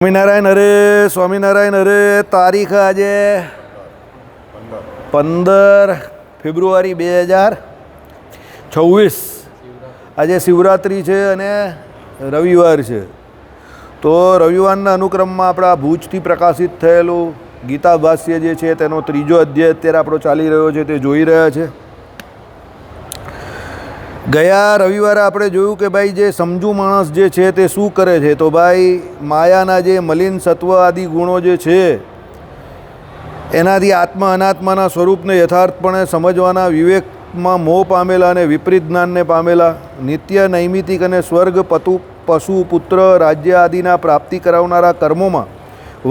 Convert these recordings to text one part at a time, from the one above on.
સ્વામિનારાયણ હરે સ્વામિનારાયણ હરે. તારીખ આજે 15 ફેબ્રુઆરી 2026. આજે શિવરાત્રિ છે અને રવિવાર છે. તો રવિવારના અનુક્રમમાં આપણા ભુજથી પ્રકાશિત થયેલું ગીતા ભાષ્ય જે છે તેનો 3જો અધ્યાય અત્યારે આપણો ચાલી રહ્યો છે, તે જોઈ રહ્યા છે. ગયા રવિવારે આપણે જોયું કે ભાઈ જે સમજુ માણસ જે છે તે શું કરે છે. તો ભાઈ માયાના જે મલિન સત્વ આદિ ગુણો જે છે એનાથી આત્મા અનાત્માના સ્વરૂપને યથાર્થપણે સમજવાના વિવેકમાં મોહ પામેલા અને વિપરીત જ્ઞાનને પામેલા, નિત્ય નૈમિતિક અને સ્વર્ગ પશુ પુત્ર રાજ્ય આદિના પ્રાપ્તિ કરાવનારા કર્મોમાં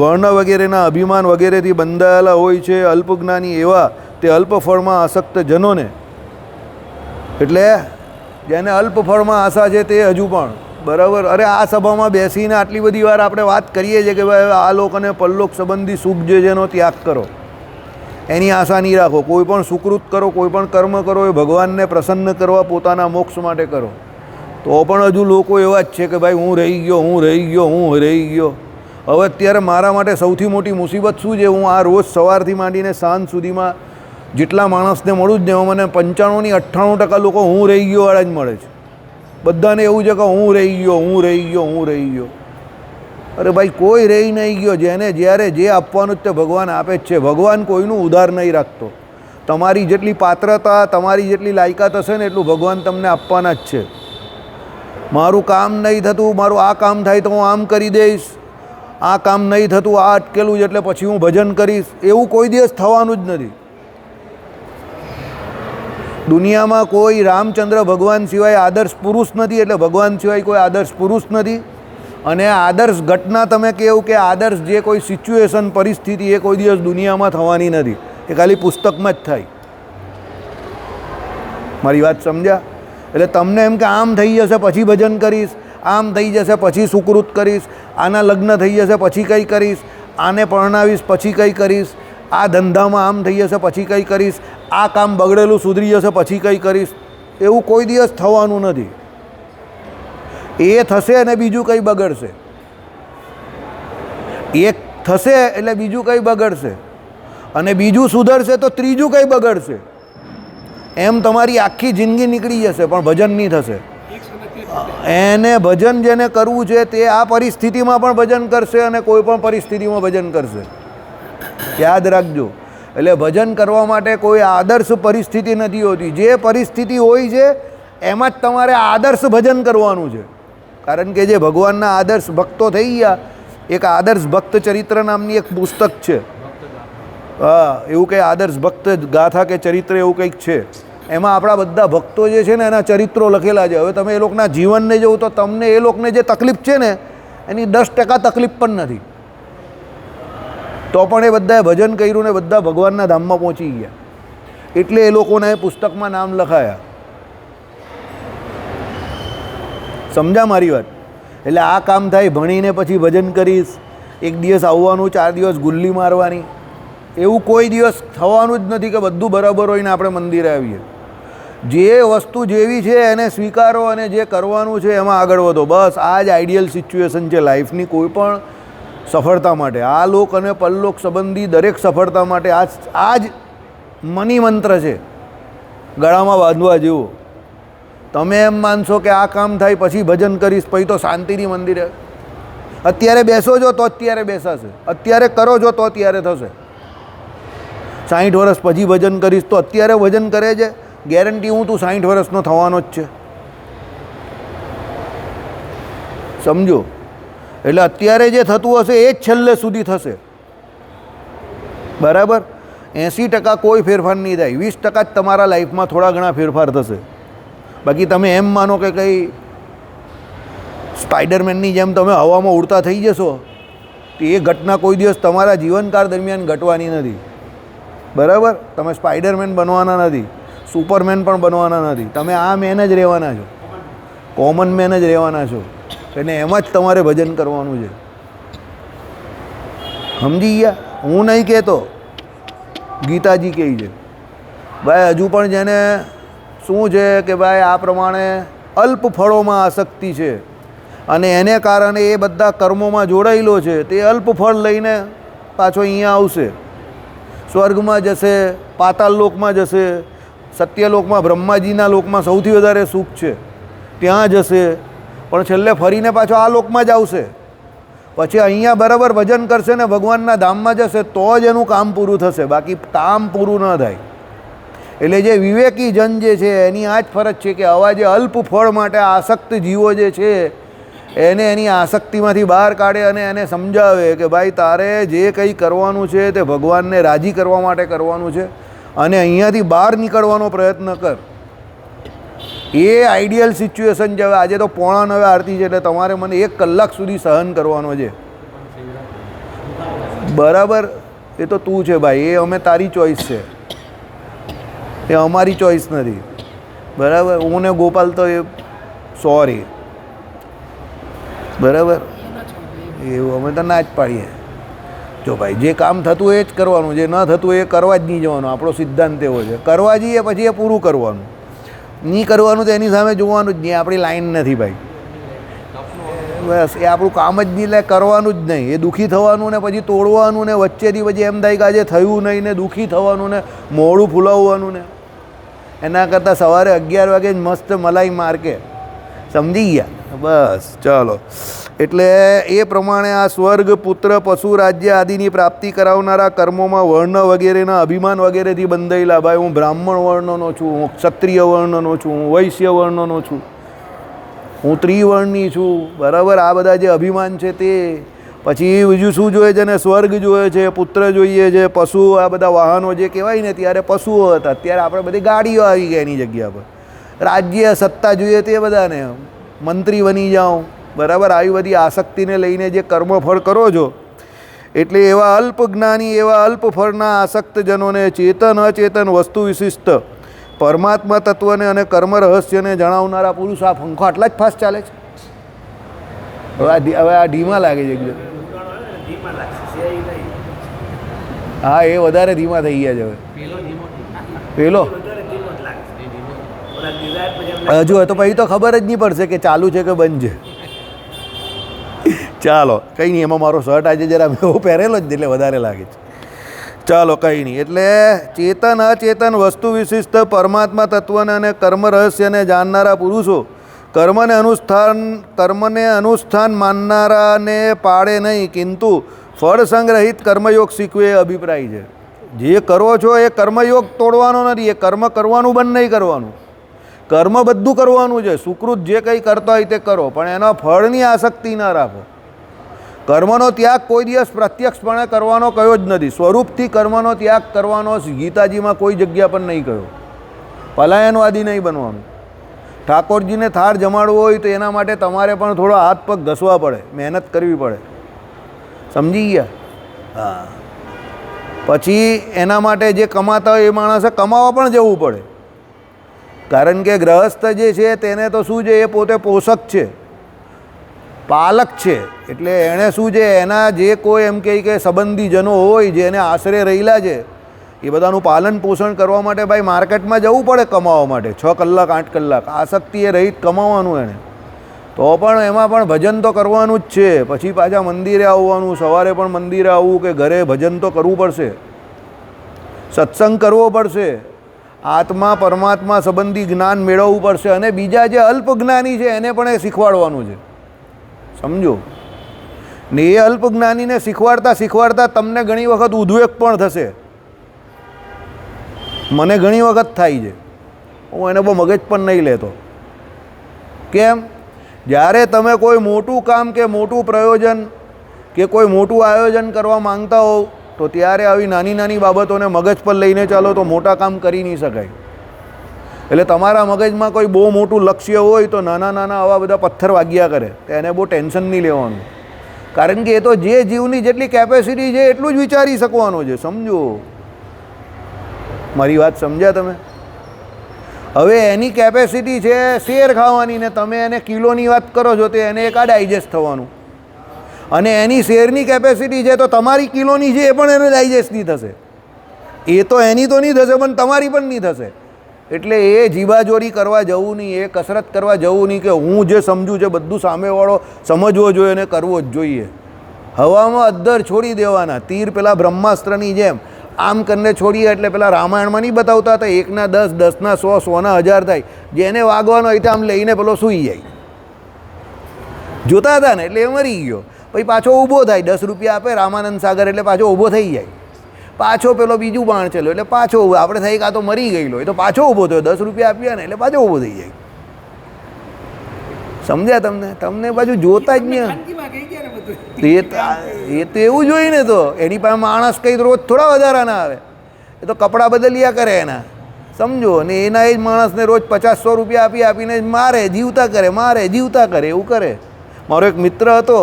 વર્ણ વગેરેના અભિમાન વગેરેથી બંધાયેલા હોય છે અલ્પજ્ઞાની એવા તે અલ્પ ફળમાં આસક્ત જનોને, એટલે જેને અલ્પ ફળમાં આશા છે તે હજુ પણ બરાબર. અરે આ સભામાં બેસીને આટલી બધી વાર આપણે વાત કરીએ છીએ કે ભાઈ આ લોક અને પરલોક સંબંધી સુખ જે છે એનો ત્યાગ કરો, એની આશા નહીં રાખો. કોઈ પણ સુકૃત કરો, કોઈ પણ કર્મ કરો એ ભગવાનને પ્રસન્ન કરવા, પોતાના મોક્ષ માટે કરો. તો પણ હજુ લોકો એવા જ છે કે ભાઈ હું રહી ગયો. હવે અત્યારે મારા માટે સૌથી મોટી મુસીબત શું છે? હું આ રોજ સવારથી માંડીને સાંજ સુધીમાં જેટલા માણસને મળું જ ને મને 95-98% લોકો હું રહી ગયો વાળા જ મળે છે. બધાને એવું છે કે હું રહી ગયો. અરે ભાઈ કોઈ રહી નહીં ગયો. જેને જ્યારે જે આપવાનું જ તે ભગવાન આપે જ છે. ભગવાન કોઈનું ઉધાર નહીં રાખતો. તમારી જેટલી પાત્રતા, તમારી જેટલી લાયકાત હશે ને એટલું ભગવાન તમને આપવાના જ છે. મારું કામ નહીં થતું, મારું આ કામ થાય તો હું આમ કરી દઈશ, આ કામ નહીં થતું, આ અટકેલું છે એટલે પછી હું ભજન કરીશ, એવું કોઈ દિવસ થવાનું જ નથી. દુનિયામાં કોઈ રામચંદ્ર ભગવાન સિવાય આદર્શ પુરુષ નથી, એટલે ભગવાન સિવાય કોઈ આદર્શ પુરુષ નથી. અને આદર્શ ઘટના તમે કહેવું કે આદર્શ જે કોઈ સિચ્યુએશન પરિસ્થિતિ એ કોઈ દિવસ દુનિયામાં થવાની નથી. એ ખાલી પુસ્તકમાં જ થાય. મારી વાત સમજ્યા? એટલે તમને એમ કે આમ થઈ જશે પછી ભજન કરીશ, આમ થઈ જશે પછી સુકૃત કરીશ, આના લગ્ન થઈ જશે પછી કંઈ કરીશ, આને પરણાવીશ પછી કંઈ કરીશ, આ ધંધામાં આમ થઈ જશે પછી કંઈ કરીશ, આ કામ બગડેલું સુધરી જશે પછી કંઈ કરીશ, એવું કોઈ દિવસ થવાનું નથી. એ થશે અને બીજું કંઈ બગડશે. એક થશે એટલે બીજું કંઈ બગડશે, અને બીજું સુધરશે તો ત્રીજું કંઈ બગડશે. એમ તમારી આખી જિંદગી નીકળી જશે પણ ભજન નહીં થશે. એને ભજન જેને કરવું છે તે આ પરિસ્થિતિમાં પણ ભજન કરશે અને કોઈ પણ પરિસ્થિતિમાં ભજન કરશે. યાદ રાખજો. એટલે ભજન કરવા માટે કોઈ આદર્શ પરિસ્થિતિ નથી હોતી. જે પરિસ્થિતિ હોય છે એમાં જ તમારે આદર્શ ભજન કરવાનું છે. કારણ કે જે ભગવાનના આદર્શ ભક્તો થઈ ગયા, એક આદર્શ ભક્ત ચરિત્ર નામની એક પુસ્તક છે. હા, એવું કંઈ આદર્શ ભક્ત ગાથા કે ચરિત્ર એવું કંઈક છે. એમાં આપણા બધા ભક્તો જે છે ને એના ચરિત્રો લખેલા છે. હવે તમે એ લોકોના જીવનને જોવું તો તમને એ લોકોને જે તકલીફ છે ને એની 10% તકલીફ પણ નથી. તો પણ એ બધાએ ભજન કર્યું ને બધા ભગવાનના ધામમાં પહોંચી ગયા. એટલે એ લોકોને પુસ્તકમાં નામ લખાયા. સમજા મારી વાત? એટલે આ કામ થાય ભણીને પછી ભજન કરીશ, એક દિવસ આવવાનું, 4 દિવસ ગુલ્લી મારવાની, એવું કોઈ દિવસ થવાનું જ નથી કે બધું બરાબર હોય ને આપણે મંદિરે આવીએ. જે વસ્તુ જેવી છે એને સ્વીકારો અને જે કરવાનું છે એમાં આગળ વધો. બસ આ જ આઈડિયલ સિચ્યુએશન છે લાઈફની કોઈ પણ સફળતા માટે. આ લોક અને પરલોક સંબંધી દરેક સફળતા માટે આ જ મની મંત્ર છે, ગળામાં બાંધવા જેવો. તમે એમ માનશો કે આ કામ થાય પછી ભજન કરીશ પછી તો શાંતિની મંદિરે, અત્યારે બેસો છો તો અત્યારે બેસાશે, અત્યારે કરો છો તો અત્યારે થશે. 60 વર્ષ પછી ભજન કરીશ તો અત્યારે ભજન કરે છે, ગેરંટી હું તું 60 વર્ષનો થવાનો જ છે. સમજો? એટલે અત્યારે જે થતું હશે એ જ છેલ્લે સુધી થશે. બરાબર? 80% કોઈ ફેરફાર નહીં થાય, 20% જ તમારા લાઈફમાં થોડા ઘણા ફેરફાર થશે. બાકી તમે એમ માનો કે કંઈ સ્પાઈડરમેનની જેમ તમે હવામાં ઉડતા થઈ જશો તો એ ઘટના કોઈ દિવસ તમારા જીવનકાળ દરમિયાન ઘટવાની નથી. બરાબર? તમે સ્પાઈડરમેન બનવાના નથી, સુપરમેન પણ બનવાના નથી. તમે આ મેન જ રહેવાના છો, કોમન મેન જ રહેવાના છો. અને એમાં જ તમારે ભજન કરવાનું છે. સમજી ગયા? હું નહીં કહેતો, ગીતાજી કહે છે. ભાઈ હજુ પણ જેને શું છે કે ભાઈ આ પ્રમાણે અલ્પ ફળોમાં આસક્તિ છે, અને એને કારણે એ બધા કર્મોમાં જોડાયેલો છે તે અલ્પ ફળ લઈને પાછો અહીંયા આવશે, સ્વર્ગમાં જશે, પાતાળ લોકમાં જશે, સત્યલોકમાં બ્રહ્માજીના લોકમાં સૌથી વધારે સુખ છે ત્યાં જશે, પણ છેલ્લે ફરીને પાછો આ લોકમાં જ આવશે. પછી અહીંયા બરાબર ભજન કરશે ને ભગવાનના ધામમાં જશે તો જ એનું કામ પૂરું થશે, બાકી કામ પૂરું ન થાય. એટલે જે વિવેકી જન જે છે એની આ જ ફરજ છે કે આવા જે અલ્પ ફળ માટે આસક્ત જીવો જે છે એને એની આસક્તિમાંથી બહાર કાઢે અને એને સમજાવે કે ભાઈ તારે જે કંઈ કરવાનું છે તે ભગવાનને રાજી કરવા માટે કરવાનું છે અને અહીંયાથી બહાર નીકળવાનો પ્રયત્ન કર. એ આઈડિયલ સિચ્યુએશન છે. હવે આજે તો 8:45 આરતી છે એટલે તમારે મને 1 કલાક સુધી સહન કરવાનો છે, બરાબર? એ તો તું છે ભાઈ, એ અમે તારી ચોઈસ છે, એ અમારી ચોઈસ નથી, બરાબર? હું ને ગોપાલ તો એ સોરી, બરાબર? એવું અમે તો ના જ પાડીએ. જો ભાઈ જે કામ થતું એ જ કરવાનું, જે ન થતું એ કરવા જ નહીં જવાનું. આપણો સિદ્ધાંત એવો છે, કરવા જઈએ પછી એ પૂરું કરવાનું, નહીં કરવાનું તો એની સામે જોવાનું જ નહીં. આપણી લાઈન નથી ભાઈ, બસ એ આપણું કામ જ નહીં, લે કરવાનું જ નહીં. એ દુઃખી થવાનું ને પછી તોડવાનું ને વચ્ચેથી પછી એમ થાય કે આજે થયું નહીં ને દુઃખી થવાનું ને મોડું ફૂલાવવાનું ને એના કરતાં સવારે 11 વાગે જ મસ્ત મલાઈ માર્કે, સમજી ગયા? બસ ચાલો. એટલે એ પ્રમાણે આ સ્વર્ગ, પુત્ર, પશુ, રાજ્ય આદિની પ્રાપ્તિ કરાવનારા કર્મોમાં વર્ણ વગેરેના અભિમાન વગેરેથી બંધાયેલા. ભાઈ હું બ્રાહ્મણ વર્ણનો છું, હું ક્ષત્રિય વર્ણનો છું, હું વૈશ્ય વર્ણનો છું, હું ત્રિવર્ણની છું, બરાબર? આ બધા જે અભિમાન છે તે. પછી બીજું શું જોઈએ છે ને? સ્વર્ગ જોઈએ છે, પુત્ર જોઈએ છે, પશુ, આ બધા વાહનો જે કહેવાય ને ત્યારે પશુઓ હતા, અત્યારે આપણે બધી ગાડીઓ આવી ગઈ એની જગ્યા પર. રાજ્ય સત્તા જોઈએ તે બધાને, મંત્રી બની જાઓ, બરાબર? આવી બધી આસક્તિને લઈને જે કર્મફળ કરો છો એટલે એવા અલ્પ જ્ઞાની, એવા અલ્પ ફળના આસક્તજનોને ચેતન અચેતન વસ્તુ વિશિષ્ટ પરમાત્મા તત્વને અને કર્મ રહસ્યને જણાવનારા પુરુષ. આ પંખો આટલા જ ફાસ્ટ ચાલે છે? હવે આ ધીમા લાગે છે એકદમ. હા, એ વધારે ધીમા થઈ ગયા છે હવે. પેલો હજુ તો પછી તો ખબર જ નહીં પડશે કે ચાલુ છે કે બંધ છે. ચાલો કંઈ નહીં, એમાં મારો શર્ટ આજે જરા એવો પહેરેલો જ એટલે વધારે લાગે છે. ચાલો કંઈ નહીં. એટલે ચેતન અચેતન વસ્તુ વિશિષ્ટ પરમાત્મા તત્વને અને કર્મ રહસ્યને જાણનારા પુરુષો કર્મને અનુષ્ઠાન માનનારાને પાડે નહીં, કિંતુ ફળ સંગ્રહિત કર્મયોગ શીખવે એ અભિપ્રાય છે. જે કરો છો એ કર્મયોગ તોડવાનો નથી, એ કર્મ કરવાનું બંધ નહીં કરવાનું. કર્મ બધું કરવાનું છે, સુકૃત જે કંઈ કરતા હોય તે કરો, પણ એના ફળની આસક્તિ ના રાખો. કર્મનો ત્યાગ કોઈ દિવસ પ્રત્યક્ષપણે કરવાનો કયો જ નથી. સ્વરૂપથી કર્મનો ત્યાગ કરવાનો ગીતાજીમાં કોઈ જગ્યા પર નહીં કહ્યો. પલાયનવાદી નહીં બનવાનું. ઠાકોરજીને થાળ જમાડવો હોય તો એના માટે તમારે પણ થોડો હાથ પગ ઘસવા પડે, મહેનત કરવી પડે, સમજી ગયા? હા. પછી એના માટે જે કમાતા હોય એ માણસે કમાવા પણ જવું પડે, કારણ કે ગ્રહસ્થ જે છે તેને તો શું છે, એ પોતે પોષક છે, પાલક છે. એટલે એણે શું છે, એના જે કોઈ એમ કહે કે સંબંધીજનો હોય જેને આશરે રહેલા છે એ બધાનું પાલન પોષણ કરવા માટે ભાઈ માર્કેટમાં જવું પડે કમાવા માટે 6 કલાક 8 કલાક. આસક્તિ એ રહિત કમાવાનું એણે, તો પણ એમાં પણ ભજન તો કરવાનું જ છે. પછી પાછા મંદિરે આવવાનું, સવારે પણ મંદિરે આવવું કે ઘરે ભજન તો કરવું પડશે, સત્સંગ કરવો પડશે, આત્મા પરમાત્મા સંબંધી જ્ઞાન મેળવવું પડશે. અને બીજા જે અલ્પ જ્ઞાની છે એને પણ એ શીખવાડવાનું છે, સમજો ને? એ અલ્પ જ્ઞાનીને શીખવાડતા શીખવાડતા તમને ઘણી વખત ઉદ્વેગ પણ થશે. મને ઘણી વખત થાય છે, હું એને બહુ મગજ પણ નહીં લેતો. કેમ? જ્યારે તમે કોઈ મોટું કામ કે મોટું પ્રયોજન કે કોઈ મોટું આયોજન કરવા માંગતા હો તો ત્યારે આવી નાની નાની બાબતોને મગજ પર લઈને ચાલો તો મોટા કામ કરી નહીં શકાય. એટલે તમારા મગજમાં કોઈ બહુ મોટું લક્ષ્ય હોય તો નાના નાના આવા બધા પથ્થર વાગ્યા કરે, તો એને બહુ ટેન્શન નહીં લેવાનું, કારણ કે એ તો જે જીવની જેટલી કેપેસિટી છે એટલું જ વિચારી શકવાનું છે, સમજો? મારી વાત સમજ્યા તમે? હવે એની કેપેસિટી છે શેર ખાવાની ને તમે એને કિલોની વાત કરો છો તો એને એક આ ડાયજેસ્ટ થવાનું, અને એની શેરની કેપેસિટી છે તો તમારી કિલોની છે એ પણ એને ડાયજેસ્ટ નહીં થશે. એ તો એની તો નહીં થશે પણ તમારી પણ નહીં થશે. એટલે એ જીવાજોરી કરવા જવું નહીં, એ કસરત કરવા જવું નહીં કે હું જે સમજું છે બધું સામેવાળો સમજવો જોઈએ અને કરવો જ જોઈએ. હવામાં અદ્દર છોડી દેવાના, તીર પેલા બ્રહ્માસ્ત્રની જેમ આમ કરીને છોડીએ એટલે પેલા રામાયણમાં નહીં બતાવતા હતા 1 ના 10, 10 ના 100, 100 ના 1000 થાય. જેને વાગવાનો હોય તો આમ લઈને પેલો સૂઈ જાય. જોતા હતા ને એટલે એ મરી ગયો. પછી પાછો ઊભો થાય, 10 રૂપિયા આપે રામાનંદ સાગર એટલે પાછો ઊભો થઈ જાય. પાછો પેલો બીજું બાણ ચલ્યો એટલે પાછો આપણે થઈ કાં તો મરી ગયેલો એ તો પાછો ઊભો થયો, 10 રૂપિયા આપ્યા ને એટલે પાછો ઊભો થઈ જાય. સમજ્યા? તમને બાજુ જોતા જ નહીં. એ તો એવું જ હોય ને, તો એની પાસે માણસ કંઈ રોજ થોડા વધારાના આવે, એ તો કપડાં બદલ્યા કરે એના, સમજો ને. એના એ જ માણસને રોજ 50-100 રૂપિયા આપીને મારે, જીવતા કરે એવું કરે. મારો એક મિત્ર હતો,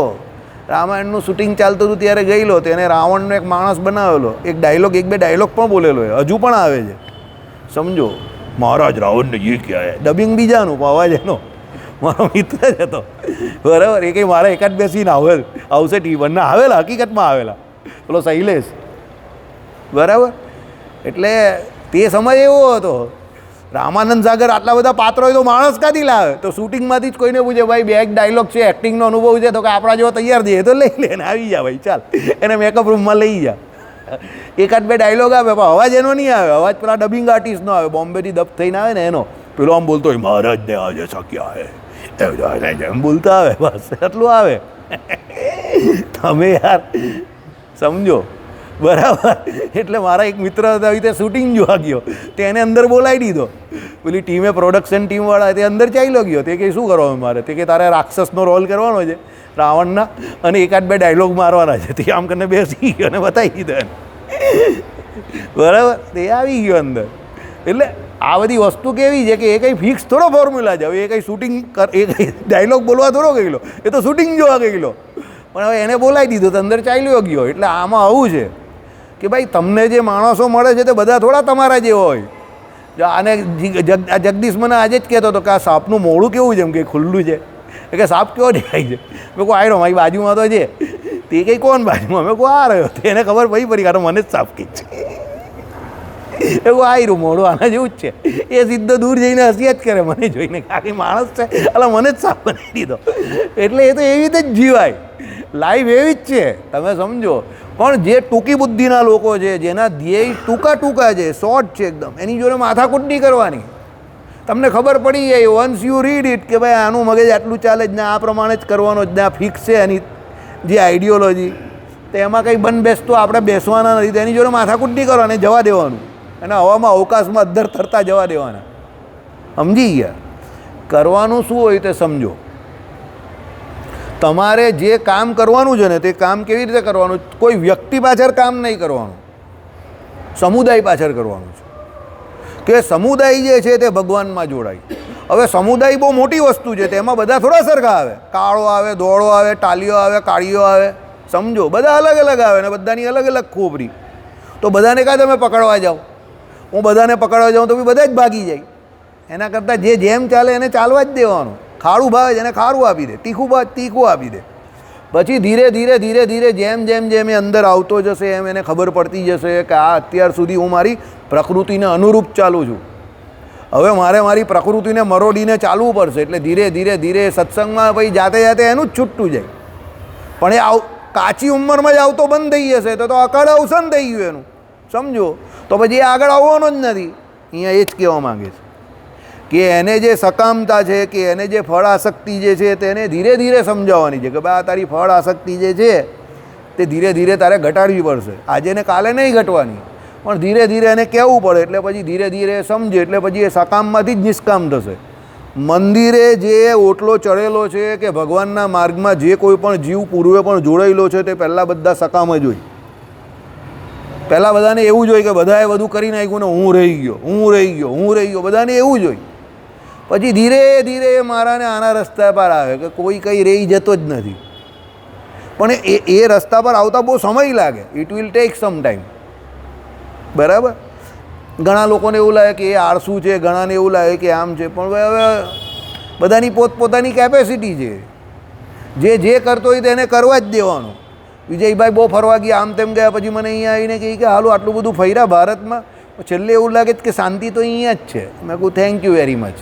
રામાયણનું શૂટિંગ ચાલતું હતું ત્યારે ગયેલો, તેને રાવણનો એક માણસ બનાવેલો, એક બે ડાયલોગ પણ બોલેલો, હજુ પણ આવે છે, સમજો. મહારાજ રાવણને એ ક્યાં હે, ડબિંગ બીજાનું, અવાજ એનો. મારો મિત્ર જ હતો, બરાબર. એ કંઈ મારા એકાદ બે સીન આવશે ટીવીના આવેલા, હકીકતમાં આવેલા, પેલો શૈલેષ, બરાબર. એટલે તે સમય એવો હતો, રામાનંદ સાગર આટલા બધા પાત્રો હોય તો માણસ ક્યાંથી લાવે? તો શૂટિંગમાંથી જ કોઈને પૂછે, ભાઈ 2 ડાયલોગ છે, એક્ટિંગનો અનુભવ છે, તો કે આપણા જેવો તૈયાર થઈએ તો લઈ લે ને આવી જા ભાઈ, ચાલ એને મેકઅપ રૂમમાં લઈ જા. 1-2 ડાયલોગ આવે પણ અવાજ એનો નહીં આવે, અવાજ પેલા ડબિંગ આર્ટિસ્ટનો આવે, બોમ્બેથી દબ થઈને આવે ને એનો. પેલો આમ બોલતો હોય, મહારાજને આજે શક્યા હે એમ બોલતા આવે, બસ એટલું આવે. તમે યાર સમજો, બરાબર. એટલે મારા એક મિત્ર હતા, આવી રીતે શૂટિંગ જોવા ગયો, તેને અંદર બોલાવી દીધો. પેલી ટીમે, પ્રોડક્શન ટીમવાળા તે અંદર ચાલ્યો ગયો. તે કે શું કરવાનું મારે? તે કે તારે રાક્ષસનો રોલ કરવાનો છે રાવણના, અને 1-2 ડાયલોગ મારવાના છે. તે આમ કરીને બેસી ગયો અને બતાવી દીધો એને, બરાબર. તે આવી ગયો અંદર. એટલે આ બધી વસ્તુ કેવી છે કે એ કંઈ ફિક્સ થોડો ફોર્મ્યુલા છે. હવે એ કંઈ શૂટિંગ એ કંઈ ડાયલોગ બોલવા થોડો ગયેલો, એ તો શૂટિંગ જોવા ગયેલો, પણ હવે એને બોલાવી દીધો તો અંદર ચાલ્યો ગયો. એટલે આમાં આવું છે કે ભાઈ તમને જે માણસો મળે છે તે બધા થોડા તમારા જેવા હોય. જો આને જગદીશ મને આજે જ કહેતો હતો કે આ સાપનું મોઢું કેવું છે, એમ કે ખુલ્લું છે, કે સાપ કેવો દેખાય છે. મેં કહું આયરો મારી બાજુમાં તો છે. તે કંઈ કોણ બાજુમાં? મેં કહું આ રહ્યો. તેને ખબર પડી કાં મને જ સાપ કહે છે. એવું આયરું મોઢું આના જેવું જ છે. એ સીધો દૂર જઈને હસ્યા જ કરે મને જોઈને, આખી માણસ છે એટલે મને જ સાપ બનાવી દીધો. એટલે એ તો એવી રીતે જ જીવાય, લાઈફ એવી જ છે, તમે સમજો. પણ જે ટૂંકી બુદ્ધિના લોકો છે, જેના ધ્યેય ટૂંકા છે, શોર્ટ છે એકદમ, એની જોડે માથાકૂટ નહીં કરવાની. તમને ખબર પડી જાય વન્સ યુ રીડ ઇટ કે ભાઈ આનું મગજ આટલું ચાલે જ ને, આ પ્રમાણે જ કરવાનો જ ને, આ ફિક્સ છે એની જે આઈડિયોલોજી, તો એમાં કંઈ બંધ બેસતો આપણે બેસવાના નથી. તેની જોડે માથાકૂટ નહીં કરવાની, જવા દેવાનું. અને હવામાં અવકાશમાં અદ્ધર તરતા જવા દેવાના. સમજી ગયા? કરવાનું શું હોય તે સમજો. તમારે જે કામ કરવાનું છે ને તે કામ કેવી રીતે કરવાનું? કોઈ વ્યક્તિ પાછળ કામ નહીં કરવાનું, સમુદાય પાછળ કરવાનું છે. કે સમુદાય જે છે તે ભગવાનમાં જોડાય. હવે સમુદાય બહુ મોટી વસ્તુ છે, તેમાં બધા થોડા સરખા આવે. કાળો આવે, ધોળો આવે, ટાલીઓ આવે, કાળીઓ આવે, સમજો. બધા અલગ અલગ આવે ને બધાની અલગ અલગ ખોપરી. તો બધાને કાં તમે પકડવા જાઓ? હું બધાને પકડવા જાઉં તો બી બધા જ ભાગી જાય. એના કરતાં જે જેમ ચાલે એને ચાલવા જ દેવાનું. ખારું ભાવે છે એને ખારું આપી દે, તીખું ભાવે તીખું આપી દે. પછી ધીરે ધીરે જેમ એ અંદર આવતો જશે એમ એને ખબર પડતી જશે કે આ અત્યાર સુધી હું મારી પ્રકૃતિને અનુરૂપ ચાલું છું, હવે મારે મારી પ્રકૃતિને મરોડીને ચાલવું પડશે. એટલે ધીરે સત્સંગમાં પછી જાતે એનું જ છૂટતું જાય. પણ એ કાચી ઉંમરમાં જ આવતો બંધ થઈ જશે તો અકાળ અવસાન થઈ ગયું એનું, સમજો. તો પછી એ આગળ આવવાનો જ નથી. અહીંયા એ જ કહેવા માગે છે કે એને જે સકામતા છે કે એને જે ફળ આસક્તિ જે છે તેને ધીરે સમજાવવાની છે કે ભાઈ આ તારી ફળ આસક્તિ જે છે તે ધીરે તારે ઘટાડવી પડશે. આજે ને કાલે નહીં ઘટવાની, પણ ધીરે એને કહેવું પડે. એટલે પછી ધીરે સમજે, એટલે પછી એ સકામમાંથી જ નિષ્કામ થશે. મંદિરે જે ઓટલો ચડેલો છે કે ભગવાનના માર્ગમાં જે કોઈ પણ જીવ પૂર્વે પણ જોડાયેલો છે તે પહેલાં બધા સકામ જ હોય. પહેલાં બધાને એવું જ હોય કે બધાએ બધું કરી નાખ્યું ને હું રહી ગયો, બધાને એવું જ હોય. પછી ધીરે મારાને આના રસ્તા પર આવે કે કોઈ કંઈ રહી જતો જ નથી. પણ એ રસ્તા પર આવતા બહુ સમય લાગે. It will take some time, બરાબર. ઘણા લોકોને એવું લાગે કે એ આળસુ છે, ઘણાને એવું લાગે કે આમ છે. પણ હવે બધાની પોતપોતાની કેપેસિટી છે. જે કરતો હોય તેને કરવા જ દેવાનું. વિજયભાઈ બહુ ફરવા ગયા, આમ તેમ ગયા, પછી મને અહીંયા આવીને કહે કે હાલો આટલું બધું ફર્યા ભારતમાં, છેલ્લે એવું લાગે કે શાંતિ તો અહીંયા જ છે. મેં કહું થેન્ક યુ વેરી મચ.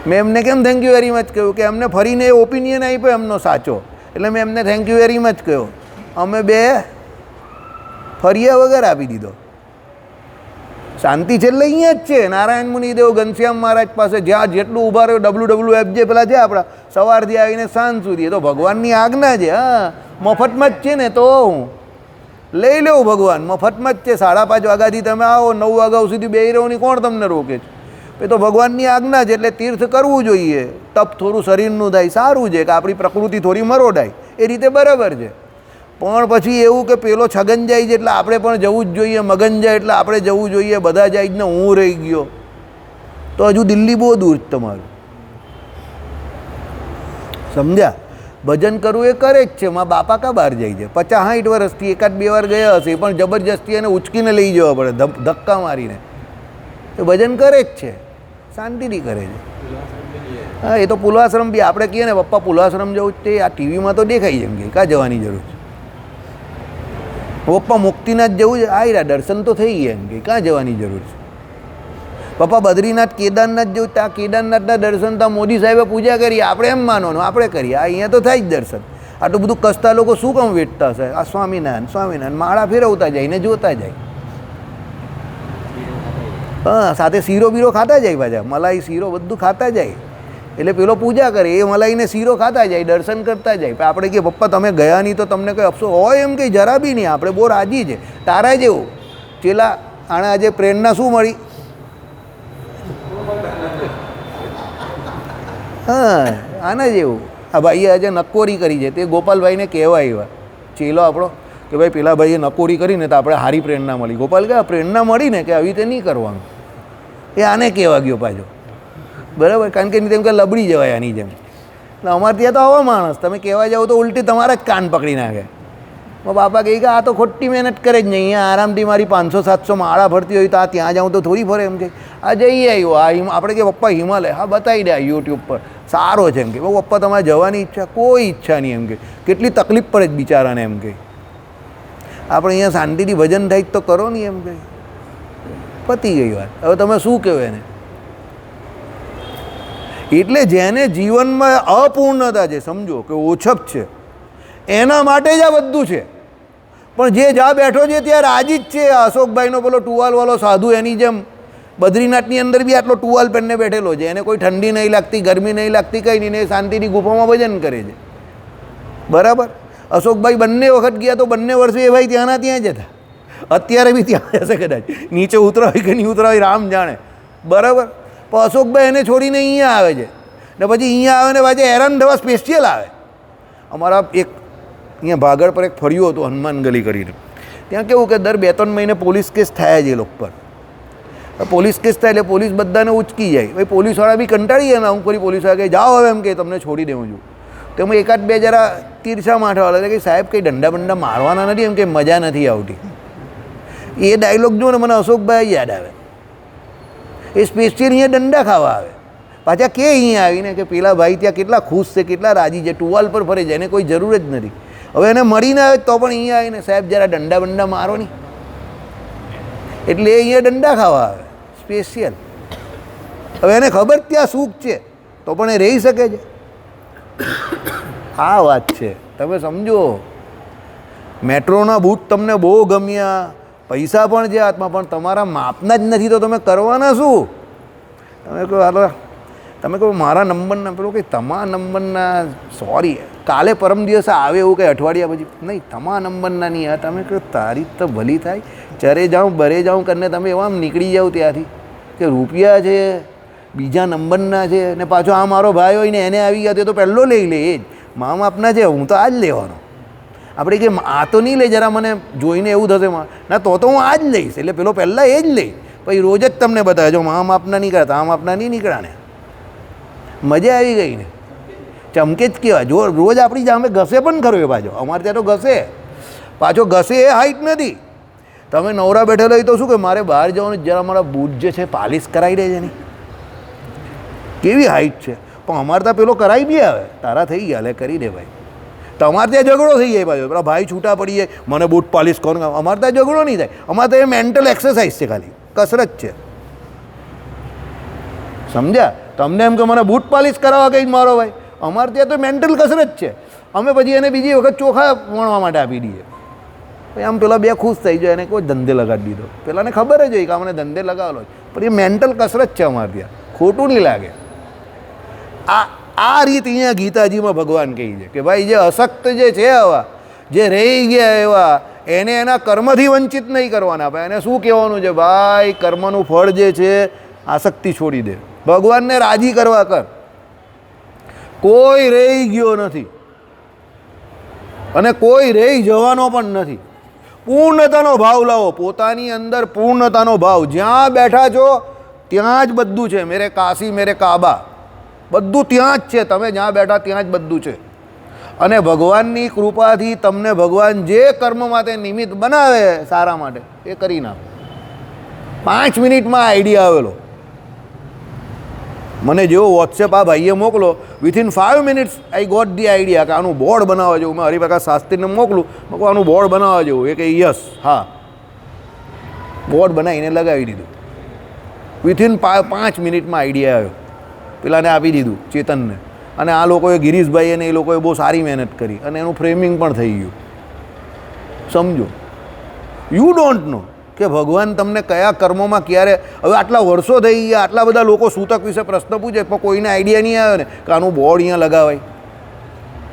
મેં એમને કેમ થેન્ક યુ વેરી મચ કહ્યું કે એમને ફરીને ઓપિનિયન આપ્યો એમનો સાચો, એટલે મેં એમને થેન્ક યુ વેરી મચ કહ્યું. અમે બે ફર્યા વગર આપી દીધો. શાંતિ છેલ્લે અહીંયા જ છે. નારાયણ મુનિદેવ ઘનશ્યામ મહારાજ પાસે જ્યાં જેટલું ઊભા રહ્યો WWF જે પેલા છે આપણા, સવારથી આવીને સાંજ સુધી, એ તો ભગવાનની આજ્ઞા છે. હા, મફતમાં જ છે ને, તો હું લઈ લેવું. ભગવાન મફતમાં જ છે. 5:30 વાગ્યાથી તમે આવો, 9 વાગ્યા સુધી બેહી રહો ની કોણ તમને રોકે છે? એ તો ભગવાનની આજ્ઞા છે. એટલે તીર્થ કરવું જોઈએ. તપ થોડું શરીરનું થાય, સારું છે કે આપણી પ્રકૃતિ થોડી મરોડાય, એ રીતે બરાબર છે. પણ પછી એવું કે પેલો છગન જાય છે એટલે આપણે પણ જવું જ જોઈએ, મગન જાય એટલે આપણે જવું જોઈએ, બધા જાય જ ને હું રહી ગયો, તો હજુ દિલ્હી બહુ દૂર છે તમારું. સમજ્યા? ભજન કરવું એ કરે જ છે. મારા બાપા કા બહાર જાય છે? 50-60 વર્ષથી 1-2 વાર ગયા હશે, પણ જબરજસ્તી એને ઉચકીને લઈ જવા પડે, ધક્કા મારીને. એ ભજન કરે જ છે, શાંતિથી કરે છે. હા, એ તો પુલાશ્રમ બી આપણે કહીએ ને પપ્પા પુલાશ્રમ જવું જ તે આ ટીવીમાં તો દેખાય એમ કે કાં જવાની જરૂર છે? પપ્પા મુક્તિનાથ જવું છે, આ રહ્યા દર્શન તો થઈ ગયા એમ કે કાં જવાની જરૂર છે? પપ્પા બદ્રીનાથ કેદારનાથ જવું, ત્યાં કેદારનાથના દર્શન ત્યાં મોદી સાહેબે પૂજા કરી, આપણે એમ માનવાનું આપણે કરીએ, આ અહીંયા તો થાય જ દર્શન. આટલું બધું કસતા લોકો શું કામ વેઠતા હશે? આ સ્વામિનારાયણ સ્વામિનારાયણ માળા ફેરવતા જાય ને જોતા જાય. હા, સાથે શીરો બીરો ખાતા જાય, પાછા મલાઈ શીરો બધું ખાતા જાય. એટલે પેલો પૂજા કરે, એ મલાઈને શીરો ખાતા જાય, દર્શન કરતા જાય. આપણે કહીએ પપ્પા તમે ગયા નહીં તો તમને કંઈ અફસોસ હોય? એમ કંઈ જરા બી નહીં, આપણે બહુ રાજી છે. તારા જેવું ચેલા આણે આજે પ્રેરણા શું મળી? હા, આના જેવું. આ ભાઈએ આજે નકોરી કરી છે, તે ગોપાલભાઈને કહેવા આવ્યા ચેલો આપણો કે ભાઈ પેલા ભાઈએ નકોરી કરીને તો આપણે સારી પ્રેરણા મળી. ગોપાલ કે પ્રેરણા મળી ને કે આવી રીતે નહીં કરવાનું, એ આને કહેવા ગયો પાછો. બરાબર? કારણ કે તેમ કે લબડી જવાય આની જેમ. એટલે અમારે ત્યાં તો આવા માણસ, તમે કહેવા જાઓ તો ઉલટી તમારા જ કાન પકડી નાખે. મારા બાપા કહે કે આ તો ખોટી મહેનત કરે જ નહીં, અહીંયા આરામથી મારી 500-700 માળા ભરતી હોય તો આ ત્યાં જાઉં તો થોડી ફરે એમ કે. આ જઈ આવ્યો, આ આપણે કે પપ્પા હિમાલય, હા બતાવી દે યુટ્યુબ પર, સારો છે એમ કે. પપ્પા તમારે જવાની ઈચ્છા? કોઈ ઈચ્છા નહીં એમ કે. કેટલી તકલીફ પડે જ બિચારાને એમ કે. આપણે અહીંયા શાંતિથી ભજન થાય તો કરો નહીં એમ કે. પતી ગઈ વાત. હવે તમે શું કહો એને? એટલે જેને જીવનમાં અપૂર્ણતા છે, સમજો કે ઓછપ છે, એના માટે જ આ બધું છે. પણ જે જ્યાં બેઠો છે ત્યાં રાજી જ છે. અશોકભાઈનો પેલો ટુવાલવાળો સાધુ એની જેમ બદ્રીનાથની અંદર બી આટલો ટુવાલ પહેરીને બેઠેલો છે. એને કોઈ ઠંડી નહીં લાગતી, ગરમી નહીં લાગતી, કંઈ નહીં. એ શાંતિથી ગુફામાં ભજન કરે છે. બરાબર? અશોકભાઈ બંને વખત ગયા તો બંને વર્ષે એ ભાઈ ત્યાંના ત્યાં જ હતા. અત્યારે બી ત્યાં હશે કદાચ. નીચે ઉતરાય કે નહીં ઉતરાય રામ જાણે. બરાબર? પણ અશોકભાઈ એને છોડીને અહીંયા આવે છે ને પછી અહીંયા આવે ને પાછા હેરાન થવા સ્પેશિયલ આવે. અમારા એક અહીંયા ભાગળ પર એક ફર્યું હતું હનુમાન ગલી કરીને, ત્યાં કેવું કે દર 2-3 મહિને પોલીસ કેસ થયા છે એ લોકો પર. પોલીસ કેસ થાય એટલે પોલીસ બધાને ઉચકી જાય. ભાઈ પોલીસવાળા બી કંટાળી ગયા ને, અમુક ફરી પોલીસવાળા કહે જાઓ હવે એમ કે તમને છોડી દેવું છું. તો એમાં 1-2 જરા તીરસા માઠવાળા કે સાહેબ કંઈ દંડા બંડા મારવાના નથી એમ કે મજા નથી આવતી. એ ડાયલોગ જો ને મને અશોકભાઈ યાદ આવે. એ સ્પેશિયલ અહીંયા દંડા ખાવા આવે. પાછા કે અહીંયા આવીને કે પેલા ભાઈ ત્યાં કેટલા ખુશ છે, કેટલા રાજી છે, ટુવાલ પર ફરે છે, એને કોઈ જરૂર જ નથી. હવે એને મળીને આવે તો પણ અહીંયા આવીને સાહેબ જરા દંડા બંડા મારો નહીં, એટલે એ અહીંયા દંડા ખાવા આવે સ્પેશિયલ. હવે એને ખબર ત્યાં સુખ છે તો પણ એ રહી શકે છે. આ વાત છે, તમે સમજો. મેટ્રોના બૂટ તમને બહુ ગમ્યા, પૈસા પણ છે હાથમાં, પણ તમારા માપના જ નથી તો તમે કરવાના શું? તમે કહો હાલો, તમે કહો મારા નંબરના, પેલો કંઈ તમારા નંબરના, સોરી કાલે પરમ દિવસે આવે એવું કંઈ અઠવાડિયા પછી, નહીં તમારા નંબરના નહીં. આ તમે કહો તારી તો ભલી થાય, ચરે જાઉં બરે જાઉં કરીને તમે એવા આમ નીકળી જાઓ ત્યાંથી કે રૂપિયા છે, બીજા નંબરના છે, ને પાછો આ મારો ભાઈ હોય ને એને આવી ગયા તો પહેલો લઈ લે. એ જ મા માપના છે, હું તો આ જ લેવાનો. આપણે કે આ તો નહીં લે, જરા મને જોઈને એવું થશે ના તો હું આ જ લઈશ. એટલે પેલો પહેલાં એ જ લે, પછી રોજ જ તમને બતાવે જો મા માપના નીકળ્યા, આ માપના નહીં નીકળ્યા ને. મજા આવી ગઈ ને, ચમકે જ કહેવાય. જો રોજ આપણી સામે ઘસે પણ ખરો એ પાછો, અમારે ત્યાં તો ઘસે, પાછો ઘસે એ હાઈટ નથી. તમે નવરા બેઠેલો હોય તો શું કે મારે બહાર જવાનું, જરા મારા બૂટ જે છે પાલિશ કરાવી દે છે નહીં, કેવી હાઈટ છે. પણ અમારે ત્યાં પેલો કરાવી બી આવે, તારા થઈ ગયા લે કરી દે ભાઈ. તમારે ત્યાં ઝઘડો થઈ જાય પાછો, પેલા ભાઈ છૂટા પડી જાય, મને બૂટ પાલિશ કોણ, અમારે ત્યાં ઝઘડો નહીં થાય, અમારે ત્યાં એ મેન્ટલ એક્સરસાઇઝ છે, ખાલી કસરત છે, સમજ્યા? તમને એમ કે મને બૂટ પાલિશ કરાવવા કંઈ મારો ભાઈ, અમારે ત્યાં તો મેન્ટલ કસરત છે. અમે પછી એને બીજી વખત ચોખા વણવા માટે આપી દઈએ. પછી આમ પેલા બે ખુશ થઈ જાય, એને કોઈ ધંધે લગાડી દીધો, પેલાને ખબર જ હોય કે અમને ધંધે લગાવેલો, પણ એ મેન્ટલ કસરત છે અમારે ત્યાં, ખોટું નહીં લાગે. આ રીત અહીંયા ગીતાજીમાં ભગવાન કહી છે કે ભાઈ જે અશક્ત જે છે આવા, જે રહી ગયા એવા, એને એના કર્મથી વંચિત નહીં કરવાના. ભાઈ એને શું કહેવાનું છે? ભાઈ કર્મનું ફળ જે છે આસક્તિ છોડી દે, ભગવાનને રાજી કરવા કર. કોઈ રહી ગયો નથી અને કોઈ રહી જવાનો પણ નથી. પૂર્ણતાનો ભાવ લાવો, પોતાની અંદર પૂર્ણતાનો ભાવ. જ્યાં બેઠા છો ત્યાં જ બધું છે. મેરે કાશી મેરે કાબા, બધું ત્યાં જ છે. તમે જ્યાં બેઠા ત્યાં જ બધું છે. અને ભગવાનની કૃપાથી તમને ભગવાન જે કર્મ માટે નિમિત્ત બનાવે સારા માટે, એ કરી નાખો. 5 મિનિટમાં આઈડિયા આવેલો. મને જેવો વોટ્સએપ આ ભાઈએ મોકલો, within 5 minutes I got the idea કે આનું બોર્ડ બનાવવા જેવું. મેં હરિપ્રકાશ શાસ્ત્રીને મોકલું, મેં આનું બોર્ડ બનાવવા જેવું. એ કે યસ, હા, બોર્ડ બનાવીને લગાવી દીધું. વિથિન 5 મિનિટમાં આઈડિયા આવ્યો, પેલાને આપી દીધું ચેતનને. અને આ લોકોએ ગિરીશભાઈ અને એ લોકોએ બહુ સારી મહેનત કરી અને એનું ફ્રેમિંગ પણ થઈ ગયું. સમજો, યુ ડોન્ટ નો કે ભગવાન તમને કયા કર્મોમાં ક્યારે. હવે આટલા વર્ષો થઈ ગયા, આટલા બધા લોકો સૂતક વિશે પ્રશ્ન પૂછે, પણ કોઈને આઈડિયા નહીં આવ્યો ને કે આનું બોર્ડ અહીંયા લગાવાય.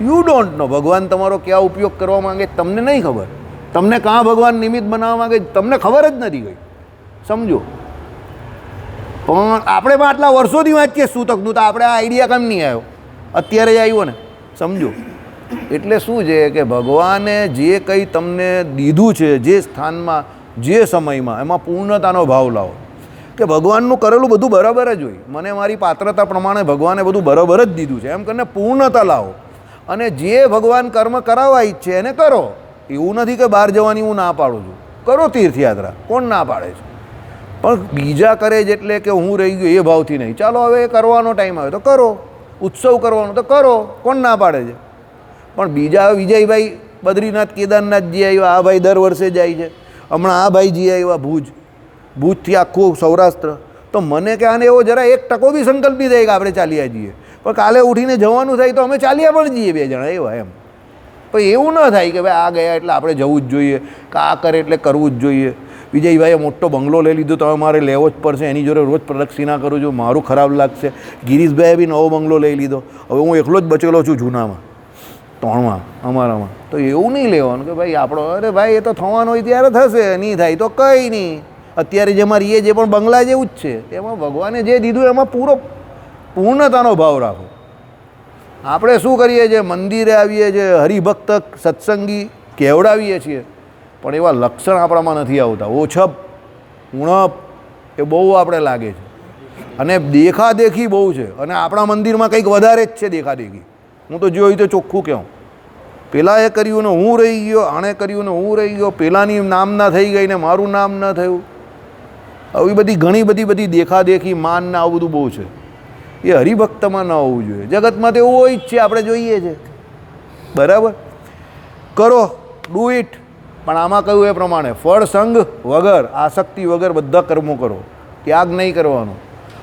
યુ ડોન્ટ નો ભગવાન તમારો ક્યાં ઉપયોગ કરવા માંગે તમને નહીં ખબર. તમને કાં ભગવાન નિમિત્ત બનાવવા માંગે તમને ખબર જ નથી ગઈ. સમજો, પણ આપણે પણ આટલા વર્ષોથી વાંચીએ સૂતકનું, તો આપણે આ આઈડિયા કેમ નહીં આવ્યો? અત્યારે જ આવ્યો ને. સમજો, એટલે શું છે કે ભગવાને જે કંઈ તમને દીધું છે, જે સ્થાનમાં, જે સમયમાં, એમાં પૂર્ણતાનો ભાવ લાવો. કે ભગવાનનું કરેલું બધું બરાબર જ હોય, મને મારી પાત્રતા પ્રમાણે ભગવાને બધું બરાબર જ દીધું છે, એમ કરીને પૂર્ણતા લાવો. અને જે ભગવાન કર્મ કરાવવા ઈચ્છે એને કરો. એવું નથી કે બહાર જવાની હું ના પાડું છું, કરો તીર્થયાત્રા, કોણ ના પાડે છે? પણ બીજા કરે જ એટલે કે હું રહી ગયો એ ભાવથી નહીં. ચાલો હવે એ કરવાનો ટાઈમ આવે તો કરો, ઉત્સવ કરવાનો તો કરો, કોણ ના પાડે છે? પણ બીજા વિજયભાઈ બદ્રીનાથ કેદારનાથ જી આવ્યા, આ ભાઈ દર વર્ષે જાય છે. હમણાં આ ભાઈ જી આવ્યા ભુજથી આખું સૌરાષ્ટ્ર. તો મને કે આને એવો જરા 1% બી સંકલ્પ નહીં થાય કે આપણે ચાલ્યા જઈએ, પણ કાલે ઉઠીને જવાનું થાય તો અમે ચાલ્યા પણ જઈએ 2 જણા એવા. એમ પણ એવું ન થાય કે ભાઈ આ ગયા એટલે આપણે જવું જ જોઈએ, કે આ કરે એટલે કરવું જ જોઈએ. વિજયભાઈએ મોટો બંગલો લઈ લીધો, તો હવે મારે લેવો જ પડશે, એની જોડે રોજ પ્રદક્ષિણા કરું છું, મારું ખરાબ લાગશે. ગિરીશભાઈએ બી નવો બંગલો લઈ લીધો, હવે હું એકલો જ બચેલો છું જૂનામાં 3માં અમારામાં. તો એવું નહીં લેવાનું કે ભાઈ આપણો, અરે ભાઈ એ તો થવાનું હોય ત્યારે થશે, નહીં થાય તો કંઈ નહીં. અત્યારે જેમાં રહીએ જે પણ બંગલા જેવું જ છે, તેમાં ભગવાને જે દીધું એમાં પૂર્ણતાનો ભાવ રાખો. આપણે શું કરીએ છીએ? મંદિરે આવીએ છીએ, હરિભક્ત સત્સંગી કહેવડાવીએ છીએ, પણ એવા લક્ષણ આપણામાં નથી આવતા. ઓછપ, ઉણપ એ બહુ આપણે લાગે છે, અને દેખાદેખી બહુ છે. અને આપણા મંદિરમાં કંઈક વધારે જ છે દેખાદેખી. હું તો જોયું તો ચોખ્ખું કહું, પેલા એ કર્યું ને હું રહી ગયો, આણે કર્યું ને હું રહી ગયો, પેલાની નામ ના થઈ ગઈ ને મારું નામ ન થયું. આવી બધી ઘણી બધી દેખાદેખી, માન ને આવું બધું બહુ છે. એ હરિભક્તમાં ન હોવું જોઈએ. જગતમાં તો એવું હોય જ છે, આપણે જોઈએ છે. બરાબર, કરો, ડુ ઇટ. પણ આમાં કહ્યું એ પ્રમાણે ફળ સંગ વગર, આસક્તિ વગર બધા કર્મો કરો, ત્યાગ નહીં કરવાનો.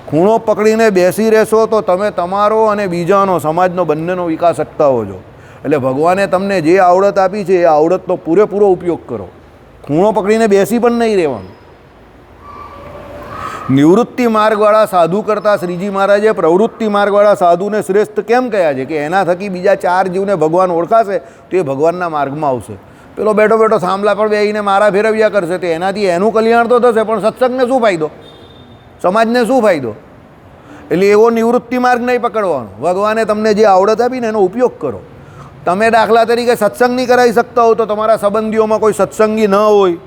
ખૂણો પકડીને બેસી રહેશો તો તમે તમારો અને બીજાનો, સમાજનો, બંનેનો વિકાસ અટકાવો છો. એટલે ભગવાને તમને જે આવડત આપી છે એ આવડતનો પૂરેપૂરો ઉપયોગ કરો. ખૂણો પકડીને બેસી પણ નહીં રહેવાનું. નિવૃત્તિ માર્ગવાળા સાધુ કરતાં શ્રીજી મહારાજે પ્રવૃત્તિ માર્ગવાળા સાધુને શ્રેષ્ઠ કેમ કહ્યા છે? કે એના થકી બીજા 4 જીવને ભગવાન ઓળખાશે તો એ ભગવાનના માર્ગમાં આવશે. પેલો બેઠો બેઠો થાંભલા પર બેસીને મારા ફેરવ્યા કરશે, તો એનાથી એનું કલ્યાણ તો થશે, પણ સત્સંગને શું ફાયદો? સમાજને શું ફાયદો? એટલે એવો નિવૃત્તિ માર્ગ નહીં પકડવાનો. ભગવાને તમને જે આવડત આપીને એનો ઉપયોગ કરો. તમે દાખલા તરીકે સત્સંગ નહીં કરાવી શકતા હો, તો તમારા સંબંધીઓમાં કોઈ સત્સંગી ન હોય,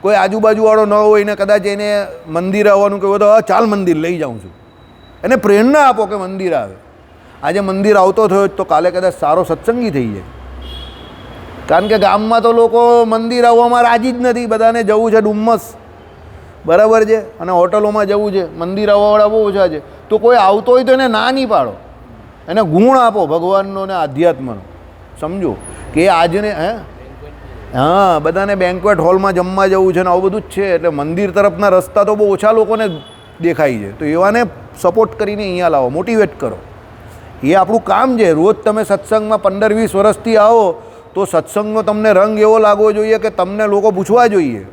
કોઈ આજુબાજુવાળો ન હોય ને કદાચ એને મંદિર આવવાનું કે બધો ચાલ મંદિર લઈ જાઉં છું, એને પ્રેરણા આપો કે મંદિર આવે. આજે મંદિર આવતો થયો તો કાલે કદાચ સારો સત્સંગી થઈ જાય. કારણ કે ગામમાં તો લોકો મંદિર આવવામાં રાજી જ નથી, બધાને જવું છે ડુમ્મસ, બરાબર છે, અને હોટલોમાં જવું છે, મંદિર આવવાવાળા બહુ ઓછા છે. તો કોઈ આવતો હોય તો એને ના નહીં પાડો, એને ગુણ આપો ભગવાનનો ને આધ્યાત્મનો. સમજો કે આજને હા બધાને બેન્ક્વેટ હોલમાં જમવા જવું છે ને આવું બધું જ છે, એટલે મંદિર તરફના રસ્તા તો બહુ ઓછા લોકોને દેખાય છે. તો એવાને સપોર્ટ કરીને અહીંયા લાવો, મોટિવેટ કરો. એ આપણું કામ છે. રોજ તમે સત્સંગમાં 15-20 વર્ષથી આવો તો સત્સંગનો તમને રંગ એવો લાગવો જોઈએ કે તમને લોકો પૂછવા જોઈએ.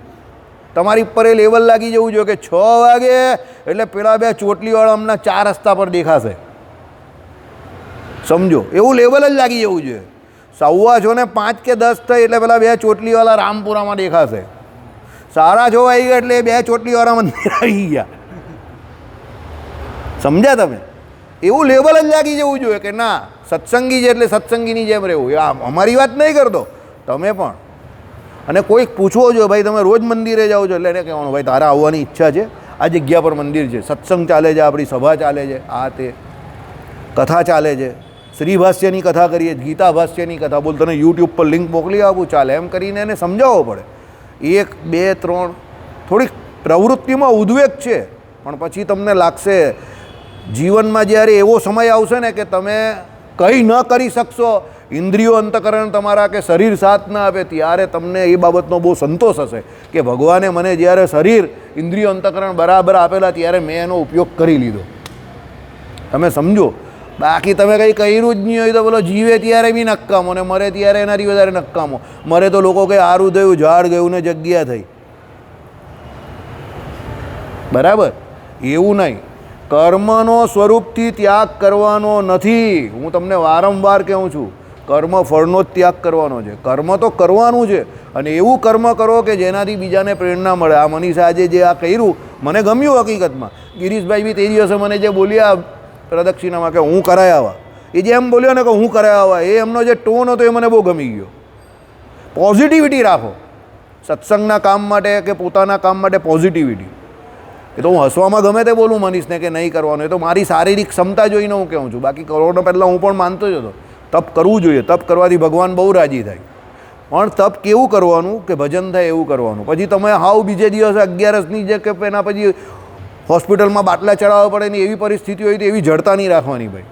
તમારી પર એ લેવલ લાગી જવું જોઈએ કે 6 વાગે એટલે પેલા 2 ચોટલીવાળા હમણાં 4 રસ્તા પર દેખાશે, સમજો એવું લેવલ જ લાગી જવું જોઈએ. 6:45 કે 10 થાય એટલે પેલા 2 ચોટલીવાળા રામપુરામાં દેખાશે. 6:30 આવી ગયા એટલે 2 ચોટલીવાળા મંદિર આવી ગયા. સમજ્યા તમે? એવું લેવલ જ લાગી જવું જોઈએ કે ના સત્સંગી છે એટલે સત્સંગીની જેમ રહેવું. અમારી વાત નહીં કરતો, તમે પણ. અને કોઈક પૂછવો જોઈએ ભાઈ તમે રોજ મંદિરે જાઓ છો, એટલે એને કહેવાનું ભાઈ તારા આવવાની ઈચ્છા છે, આ જગ્યા પર મંદિર છે, સત્સંગ ચાલે છે, આપણી સભા ચાલે છે, આ તે કથા ચાલે છે, શ્રી ભાષ્યની કથા કરીએ, ગીતા ભાષ્યની કથા બોલ, તને યુટ્યુબ પર લિંક મોકલી આપું ચાલે, એમ કરીને એને સમજાવવો પડે. 1, 2, 3 થોડીક પ્રવૃત્તિમાં ઉદ્વેગ છે, પણ પછી તમને લાગશે જીવનમાં જ્યારે એવો સમય આવશે ને કે તમે કંઈ ન કરી શકશો, ઇન્દ્રિયો અંતકરણ તમારા કે શરીર સાથ ન આપે, ત્યારે તમને એ બાબતનો બહુ સંતોષ હશે કે ભગવાને મને જ્યારે શરીર ઇન્દ્રિયો અંતકરણ બરાબર આપેલા ત્યારે મેં એનો ઉપયોગ કરી લીધો. તમે સમજો. બાકી તમે કંઈ કર્યું જ નહીં હોય તો બોલો જીવે ત્યારે બી નક્કામો ને મરે ત્યારે એનાથી વધારે નક્કામો. મરે તો લોકો કંઈ સારું થયું, ઝાડ ગયું ને જગ્યા થઈ. બરાબર? એવું નહીં. કર્મનો સ્વરૂપથી ત્યાગ કરવાનો નથી. હું તમને વારંવાર કહું છું, કર્મ ફળનો જ ત્યાગ કરવાનો છે. કર્મ તો કરવાનું છે, અને એવું કર્મ કરો કે જેનાથી બીજાને પ્રેરણા મળે. આ મનીષા આજે જે આ કર્યું મને ગમ્યું. હકીકતમાં ગિરીશભાઈ બી તે દિવસે મને જે બોલ્યા પ્રદક્ષિણામાં કે હું કરાયા આવા, એ જે એમ બોલ્યો ને કે હું કરાયા આવા, એ એમનો જે ટોન હતો એ મને બહુ ગમી ગયો. પોઝિટિવિટી રાખો સત્સંગના કામ માટે કે પોતાના કામ માટે. પોઝિટિવિટી એ તો હું હસવામાં ગમે તે બોલું મનીષને કે નહીં કરવાનું, એ તો મારી શારીરિક ક્ષમતા જોઈને હું કહું છું. બાકી કરોડો પહેલાં હું પણ માનતો જ હતો તપ કરવું જોઈએ, તપ કરવાથી ભગવાન બહુ રાજી થાય. પણ તપ કેવું કરવાનું કે ભજન થાય એવું કરવાનું. પછી તમે હાવ બીજે દિવસે 11ની જે કે એના પછી હોસ્પિટલમાં બાટલા ચડાવવા પડે ને એવી પરિસ્થિતિ હોય તો એવી જડતા નહીં રાખવાની ભાઈ.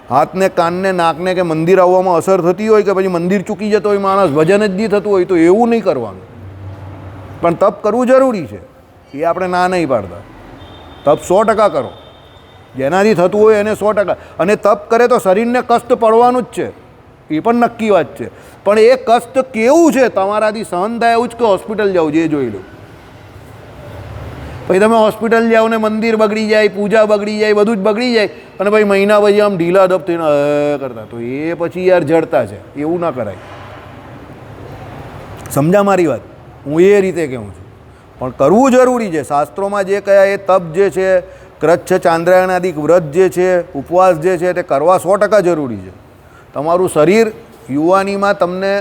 હાથને કાનને નાકને કે મંદિર આવવામાં અસર થતી હોય કે પછી મંદિર ચૂકી જતો હોય માણસ, ભજન જ નહીં થતું હોય તો એવું નહીં કરવાનું. પણ તપ કરવું જરૂરી છે, એ આપણે ના નહીં પાડતા. તપ 100% કરો, જેનાથી થતું હોય એને 100%. અને તપ કરે તો શરીરને કષ્ટ પડવાનું જ છે, એ પણ નક્કી વાત છે. પણ એ કષ્ટ કેવું છે તમારાથી સહન થાય એવું જ કે હોસ્પિટલ જાઓ જે જોઈ લો. પછી તમે હોસ્પિટલ જાઓ ને મંદિર બગડી જાય, પૂજા બગડી જાય, બધું જ બગડી જાય, અને પછી મહિના પછી આમ ઢીલા ધપ થઈને કરતા, તો એ પછી યાર જડતા છે. એવું ના કરાય. સમજા મારી વાત? હું એ રીતે કહું છું. પણ કરવું જરૂરી છે. શાસ્ત્રોમાં જે કયા એ તપ જે છે, કચ્છ ચાંદ્રાયણાદિક વ્રત જે છે, ઉપવાસ જે છે તે કરવા 100% જરૂરી છે. તમારું શરીર યુવાનીમાં તમને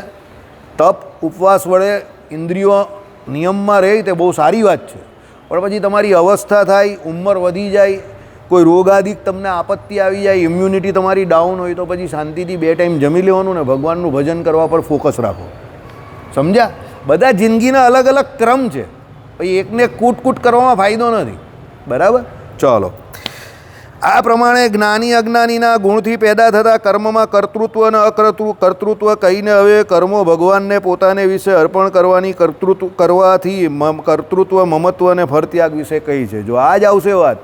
તપ ઉપવાસ વડે ઇન્દ્રિયો નિયમમાં રહે તે બહુ સારી વાત છે. પણ પછી તમારી અવસ્થા થાય, ઉંમર વધી જાય, કોઈ રોગાદિક તમને આપત્તિ આવી જાય, ઇમ્યુનિટી તમારી ડાઉન હોય તો પછી શાંતિથી 2 ટાઈમ જમી લેવાનું ને ભગવાનનું ભજન કરવા પર ફોકસ રાખો. સમજ્યા? બધા જિંદગીના અલગ અલગ ક્રમ છે, પછી એકને કૂટ કરવામાં ફાયદો નથી. બરાબર? ચાલો. આ પ્રમાણે જ્ઞાની અજ્ઞાનીના ગુણથી પેદા થતા કર્મમાં કર્તૃત્વ અને કર્તૃત્વ કહીને હવે કર્મો ભગવાનને પોતાને વિશે અર્પણ કરવાની કર્તૃત્વ કરવાથી કર્તૃત્વ મમત્વ અને ફરત્યાગ વિશે કહી છે. જો આ જ આવશે વાત,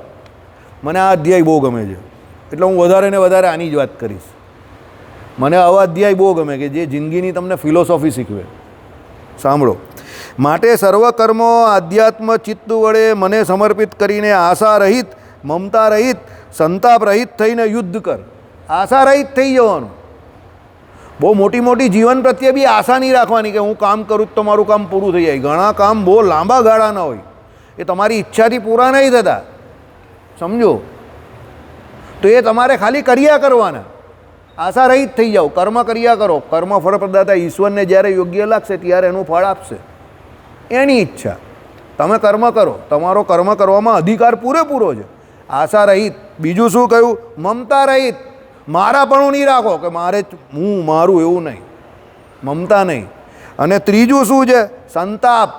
મને આ અધ્યાય બહુ ગમે છે, એટલે હું વધારે ને વધારે આની જ વાત કરીશ. મને આવા અધ્યાય બહુ ગમે કે જે જિંદગીની તમને ફિલોસોફી શીખવે. સાંભળો. માટે સર્વકર્મો આધ્યાત્મ ચિત્ત વડે મને સમર્પિત કરીને આશા રહિત, મમતા રહિત, સંતાપ રહિત થઈને યુદ્ધ કર. આશા રહિત થઈ જવાનું. બહુ મોટી મોટી જીવન પ્રત્યે બી આશા નહીં રાખવાની કે હું કામ કરું તો મારું કામ પૂરું થઈ જાય. ઘણા કામ બહુ લાંબા ગાળાના હોય, એ તમારી ઈચ્છાથી પૂરા નહીં થતા. સમજો? તો એ તમારે ખાલી કર્યા કરવાના. આશા રહિત થઈ જાઓ, કર્મ કર્યા કરો. કર્મ ફળ પ્રદાતા ઈશ્વરને જ્યારે યોગ્ય લાગશે ત્યારે એનું ફળ આપશે. એની ઈચ્છા. તમે કર્મ કરો, તમારો કર્મ કરવામાં અધિકાર પૂરેપૂરો છે. આશા રહિત. બીજું શું કહ્યું? મમતા રહિત. મારાપણું નહીં રાખો કે મારે હું મારું, એવું નહીં. મમતા નહીં. અને ત્રીજું શું છે? સંતાપ.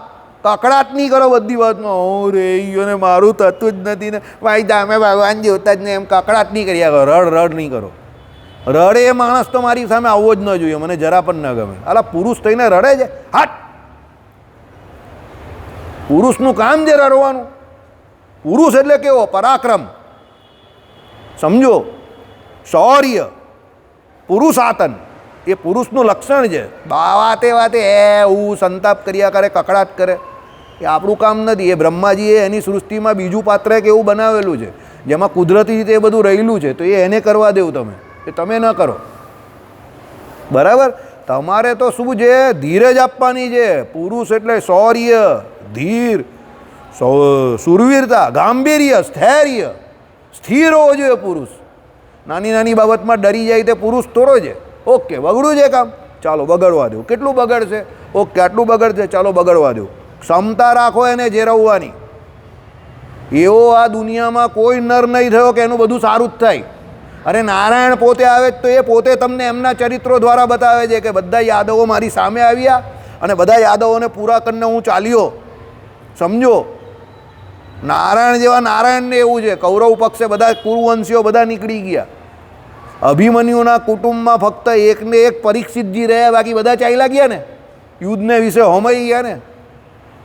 કકડાટ નહીં કરો બધી વાતમાં. હું રે ને મારું થતું જ નથી ને ભાઈ તમે ભગવાન જોતા જ નહીં, એમ કકડાટ નહીં કર્યા કરો, રડ રડ નહીં કરો. રડે એ માણસ તો મારી સામે આવવો જ ન જોઈએ, મને જરા પણ ન ગમે. અલા પુરુષ થઈને રડે છે, હાટ! પુરુષનું કામ છે રડવાનું. પુરુષ એટલે કેવો? પરાક્રમ, સમજો, શૌર્ય, પુરુષાતન, એ પુરુષનું લક્ષણ છે. વાતે વાતે હું સંતાપ કર્યા કરે, કકડાટ કરે, એ આપણું કામ નથી. એ બ્રહ્માજીએ એની સૃષ્ટિમાં બીજું પાત્ર એક એવું બનાવેલું છે જેમાં કુદરતી રીતે એ બધું રહેલું છે, તો એ એને કરવા દેવું તમે, એ તમે ન કરો. બરાબર? તમારે તો શું છે? ધીરજ આપવાની છે. પુરુષ એટલે શૌર્ય, ધીર, સુરવીરતા, ગાંભીર્ય, સ્થૈર્ય, સ્થિર હોવો જોઈએ પુરુષ. નાની નાની બાબતમાં ડરી જાય તે પુરુષ થોડો છે. ઓકે, બગડું છે કામ, ચાલો બગડવા દો. કેટલું બગડશે? ઓકે, આટલું બગડશે, ચાલો બગડવા દો. ક્ષમતા રાખો એને જેરવવાની. એવો આ દુનિયામાં કોઈ નર નહીં થયો કે એનું બધું સારું જ થાય. અરે નારાયણ પોતે આવે તો એ પોતે તમને એમના ચરિત્રો દ્વારા બતાવે છે કે બધા યાદવો મારી સામે આવ્યા અને બધા યાદવોને પૂરા કરીને હું ચાલ્યો. સમજો, નારાયણ જેવા નારાયણને એવું છે. કૌરવ પક્ષે બધા કુરુવંશીઓ બધા નીકળી ગયા. અભિમન્યુના કુટુંબમાં ફક્ત એકને એક પરીક્ષિતજી રહ્યા, બાકી બધા ચાલ્યા ગયા ને, યુદ્ધને વિશે હોમાઈ ગયા ને.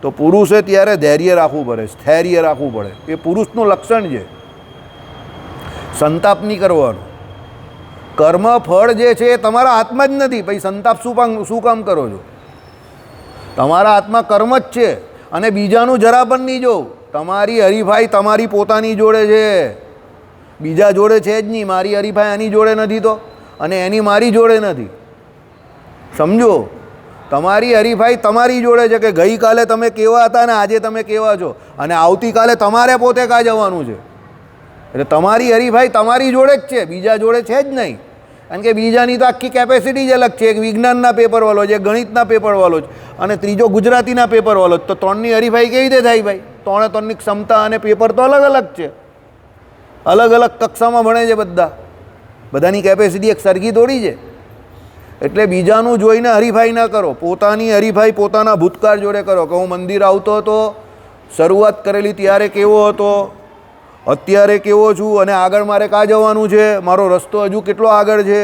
તો પુરુષે ત્યારે ધૈર્ય રાખવું પડે, સ્થૈર્ય રાખવું પડે. એ પુરુષનું લક્ષણ છે. સંતાપ નહીં કરવાનો. કર્મ ફળ જે છે એ તમારા હાથમાં જ નથી, પછી સંતાપ શું કામ કરો છો? તમારા હાથમાં કર્મ જ છે. અને બીજાનું જરા પણ નહીં જોવું. તમારી હરીફાઈ તમારી પોતાની જોડે છે, બીજા જોડે છે જ નહીં. મારી હરીફાઈ એની જોડે નથી તો, અને એની મારી જોડે નથી. સમજો, તમારી હરીફાઈ તમારી જોડે છે કે ગઈકાલે તમે કેવા હતા ને આજે તમે કેવા છો, અને આવતીકાલે તમારે પોતે કાં જવાનું છે. એટલે તમારી હરીફાઈ તમારી જોડે જ છે, બીજા જોડે છે જ નહીં. કારણ કે બીજાની તો આખી કેપેસિટી જ અલગ છે. એક વિજ્ઞાનના પેપરવાળો છે, ગણિતના પેપરવાળો છે, અને ત્રીજો ગુજરાતીના પેપરવાળો છે. તો ત્રણની હરીફાઈ કેવી રીતે થાય ભાઈ? ત્રણે ત્રણની ક્ષમતા અને પેપર તો અલગ અલગ છે. અલગ અલગ કક્ષામાં ભણે છે બધા. બધાની કેપેસિટી એક સરખી થોડી છે. એટલે બીજાનું જોઈને હરીફાઈ ન કરો. પોતાની હરીફાઈ પોતાના ભૂતકાળ જોડે કરો કે હું મંદિર આવતો હતો, શરૂઆત કરેલી ત્યારે કેવો હતો, અત્યારે કેવો છું, અને આગળ મારે કાં જવાનું છે, મારો રસ્તો હજુ કેટલો આગળ છે.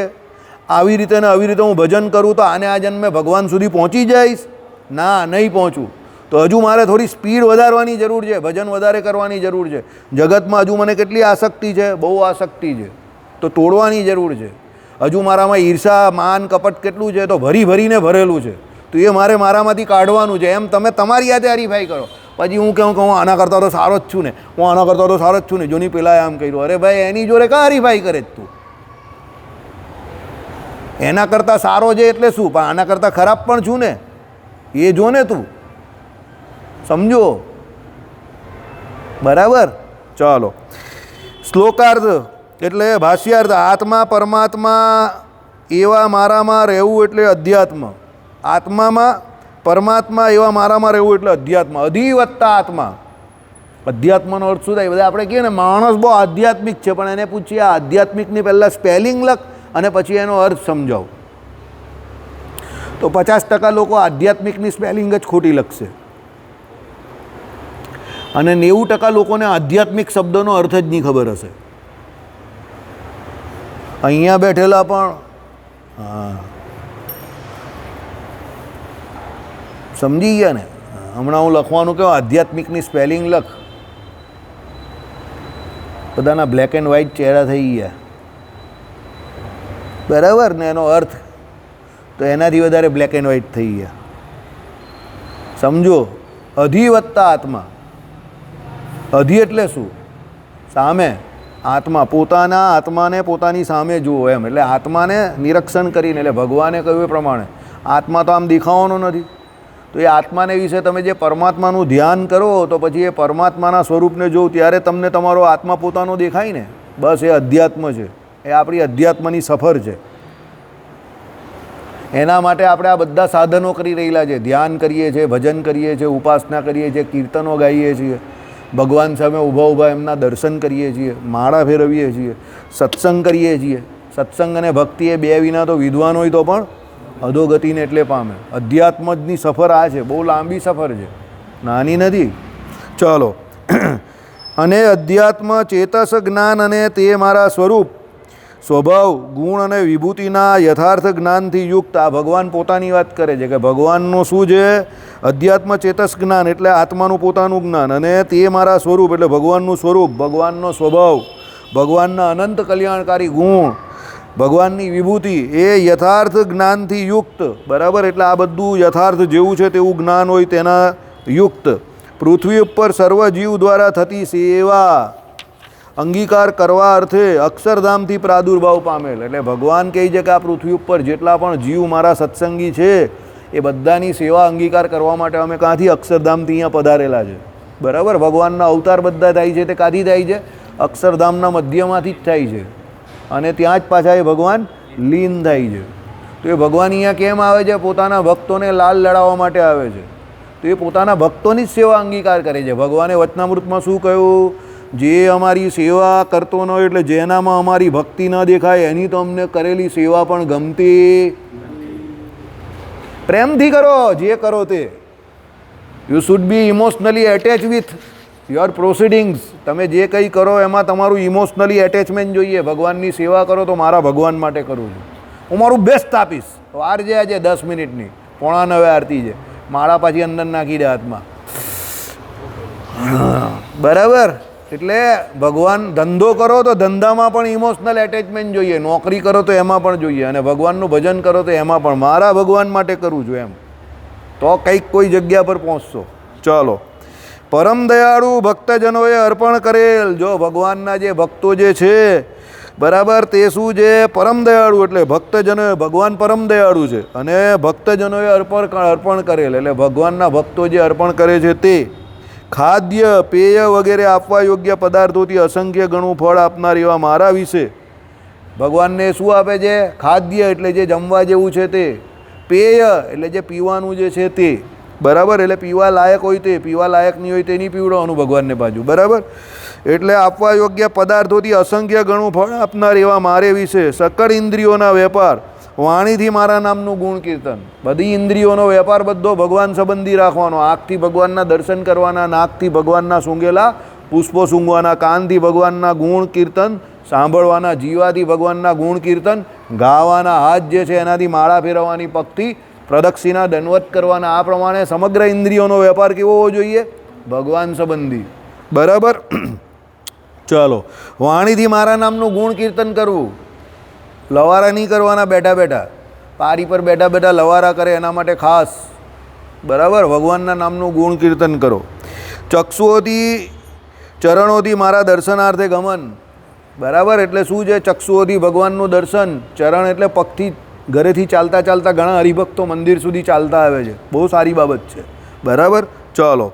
આવી રીતે ને આવી રીતે હું ભજન કરું તો આને આ જન્મે ભગવાન સુધી પહોંચી જઈશ? ના, નહીં પહોંચું. તો હજુ મારે થોડી સ્પીડ વધારવાની જરૂર છે, ભજન વધારે કરવાની જરૂર છે. જગતમાં હજુ મને કેટલી આસક્તિ છે? બહુ આસક્તિ છે, તો તોડવાની જરૂર છે. હજુ મારામાં ઈર્ષા, માન, કપટ કેટલું છે? તો ભરી ભરીને ભરેલું છે, તો એ મારે મારામાંથી કાઢવાનું છે. એમ તમે તમારી યાદે હરીફાઈ કરો. પછી હું કહું કે હું આના કરતાં તો સારો જ છું ને, હું આના કરતાં તો સારો જ છું ને, જોની પેલા આમ કર્યું. અરે ભાઈ, એની જોડે કાં હરીફાઈ કરે તું? એના કરતાં સારો છે એટલે શું? પણ આના કરતાં ખરાબ પણ છું ને, એ જો ને તું. સમજો, બરાબર? ચાલો, શ્લોકાર્થ એટલે ભાષ્યાર્થ. આત્મા પરમાત્મા એવા મારામાં રહેવું એટલે અધ્યાત્મ. આત્મામાં પરમાત્મા એવા મારામાં રહેવું એટલે અધ્યાત્મ. અધિવત્તા આત્મા. અધ્યાત્મનો અર્થ શું થાય? બધા આપણે કહીએ ને માણસ બહુ આધ્યાત્મિક છે, પણ એને પૂછીએ આ આધ્યાત્મિકની પહેલાં સ્પેલિંગ લખ અને પછી એનો અર્થ સમજાવો. તો 50% લોકો આધ્યાત્મિકની સ્પેલિંગ જ ખોટી લખશે, અને 90% લોકોને આધ્યાત્મિક શબ્દનો અર્થ જ નહીં ખબર હશે. અહીંયા બેઠેલા પણ હા સમજી ગયા ને? હમણાં હું લખવાનું કહું આધ્યાત્મિકની સ્પેલિંગ લખ, બધાના બ્લેક એન્ડ વ્હાઇટ ચહેરા થઈ ગયા. બરાબર ને? એનો અર્થ તો એનાથી વધારે બ્લેક એન્ડ વ્હાઇટ થઈ ગયા. સમજો, અધિવત્તા આત્મા. અધિ એટલે શું? સામે. આત્મા, પોતાના આત્માને પોતાની સામે જુઓ એમ. એટલે આત્માને નિરીક્ષણ કરીને, એટલે ભગવાને કહ્યું એ પ્રમાણે આત્મા તો આમ દેખાવાનો નથી. તો એ આત્માને વિશે તમે જે પરમાત્માનું ધ્યાન કરો, તો પછી એ પરમાત્માના સ્વરૂપને જોઉં ત્યારે તમને તમારો આત્મા પોતાનો દેખાય ને. બસ એ અધ્યાત્મ છે. એ આપણી અધ્યાત્મની સફર છે. એના માટે આપણે આ બધા સાધનો કરી રહેલા છે. ધ્યાન કરીએ છીએ, ભજન કરીએ છીએ, ઉપાસના કરીએ છીએ, કીર્તનો ગાઈએ છીએ, ભગવાન સામે ઊભા ઊભા એમના દર્શન કરીએ છીએ, માળા ફેરવીએ છીએ, સત્સંગ કરીએ છીએ. સત્સંગ અને ભક્તિ એ બે વિના તો વિદ્વાન હોય તો પણ અધોગતિને એટલે પામે. અધ્યાત્મની સફર આ છે, બહુ લાંબી સફર છે, નાની નથી. ચાલો, અને અધ્યાત્મ ચેતસ જ્ઞાન અને તે મારા સ્વરૂપ સ્વભાવ ગુણ અને વિભૂતિના યથાર્થ જ્ઞાનથી યુક્ત. આ ભગવાન પોતાની વાત કરે છે કે ભગવાનનું શું છે? અધ્યાત્મ ચેતસ જ્ઞાન એટલે આત્માનું પોતાનું જ્ઞાન, અને તે મારા સ્વરૂપ એટલે ભગવાનનું સ્વરૂપ, ભગવાનનો સ્વભાવ, ભગવાનના અનંત કલ્યાણકારી ગુણ, ભગવાનની વિભૂતિ એ યથાર્થ જ્ઞાનથી યુક્ત. બરાબર? એટલે આ બધું યથાર્થ જેવું છે તેવું જ્ઞાન હોય તેના યુક્ત. પૃથ્વી ઉપર સર્વ જીવ દ્વારા થતી સેવા અંગીકાર કરવા અર્થે અક્ષરધામથી પ્રાદુર્ભાવ પામેલ. એટલે ભગવાન કહે છે કે આ પૃથ્વી ઉપર જેટલા પણ જીવ મારા સત્સંગી છે એ બધાની સેવા અંગીકાર કરવા માટે અમે કાંથી અક્ષરધામથી અહીંયા પધારેલા છે. બરાબર? ભગવાનના અવતાર બધા થાય છે તે કાંથી થાય છે? અક્ષરધામના મધ્યમાંથી જ થાય છે, અને ત્યાં જ પાછા એ ભગવાન લીન થાય છે. તો એ ભગવાન અહીંયા કેમ આવે છે? પોતાના ભક્તોને લાલ લડાવવા માટે આવે છે. તો એ પોતાના ભક્તોની જ સેવા અંગીકાર કરે છે. ભગવાને વચનામૃતમાં શું કહ્યું? જે અમારી સેવા કરતો ન હોય એટલે જેનામાં અમારી ભક્તિ ન દેખાય એની તો અમને કરેલી સેવા પણ ગમતી. પ્રેમથી કરો જે કરો તે. You should be emotionally attach with your proceedings. તમે જે કંઈ કરો એમાં તમારું ઇમોશનલી એટેચમેન્ટ જોઈએ. ભગવાનની સેવા કરો તો મારા ભગવાન માટે કરું છું, હું મારું બેસ્ટ આપીશ. વાર જે આજે 10 મિનિટની 8:45 આરતી છે, માળા પાછી અંદર નાખી દે હાથમાં. બરાબર? એટલે ભગવાન ધંધો કરો તો ધંધામાં પણ ઇમોશનલ એટેચમેન્ટ જોઈએ, નોકરી કરો તો એમાં પણ જોઈએ, અને ભગવાનનું ભજન કરો તો એમાં પણ મારા ભગવાન માટે કરું છું એમ, તો કંઈક કોઈ જગ્યા પર પહોંચશો. ચાલો. પરમ દયાળુ ભક્તજનોએ અર્પણ કરેલ. જો ભગવાનના જે ભક્તો જે છે, બરાબર, તે શું છે? પરમ દયાળુ. એટલે ભક્તજનોએ, ભગવાન પરમ દયાળુ છે અને ભક્તજનોએ અર્પણ કરેલ. એટલે ભગવાનના ભક્તો જે અર્પણ કરે છે તે ખાદ્ય પેય વગેરે આપવા યોગ્ય પદાર્થોથી અસંખ્ય ગણું ફળ આપનાર એવા મારા વિશે ભગવાનને શું આપે છે? ખાદ્ય એટલે જે જમવા જેવું છે તે, પેય એટલે જે પીવાનું જે છે તે. બરાબર? એટલે પીવા લાયક હોય તે, પીવા લાયક નહીં હોય તે નહીં પીવડાવવાનું ભગવાનને બાજુ. બરાબર? એટલે આપવા યોગ્ય પદાર્થોથી અસંખ્ય ગણું ફળ આપનાર એવા મારે વિશે સકળ ઇન્દ્રિયોના વેપાર, વાણીથી મારા નામનું ગુણ કીર્તન. બધી ઇન્દ્રિયોનો વેપાર બધો ભગવાન સંબંધી રાખવાનો. આંખથી ભગવાનના દર્શન કરવાના, નાકથી ભગવાનના સૂંઘેલા પુષ્પો સૂંઘવાના, કાનથી ભગવાનના ગુણ કીર્તન સાંભળવાના, જીવાથી ભગવાનના ગુણ કીર્તન ગાવાના, હાથ જે છે એનાથી માળા ફેરવવાની, પગથી પ્રદક્ષિણા દંડવત કરવાના. આ પ્રમાણે સમગ્ર ઇન્દ્રિયોનો વેપાર કેવો હોવો જોઈએ? ભગવાન સંબંધી. બરાબર? ચાલો. વાણીથી મારા નામનું ગુણ કીર્તન કરવું. લવારા નહીં કરવાના બેઠા બેઠા, પારી પર બેઠા બેઠા લવારા કરે એના માટે ખાસ. બરાબર? ભગવાનના નામનું ગુણ કીર્તન કરો. ચક્ષુઓથી ચરણોથી મારા દર્શનાર્થે ગમન. બરાબર? એટલે શું છે? ચક્ષુઓથી ભગવાનનું દર્શન. ચરણ એટલે પગથી, ઘરેથી ચાલતા ચાલતા ઘણા હરિભક્તો મંદિર સુધી ચાલતા આવે છે, બહુ સારી બાબત છે. બરાબર? ચાલો.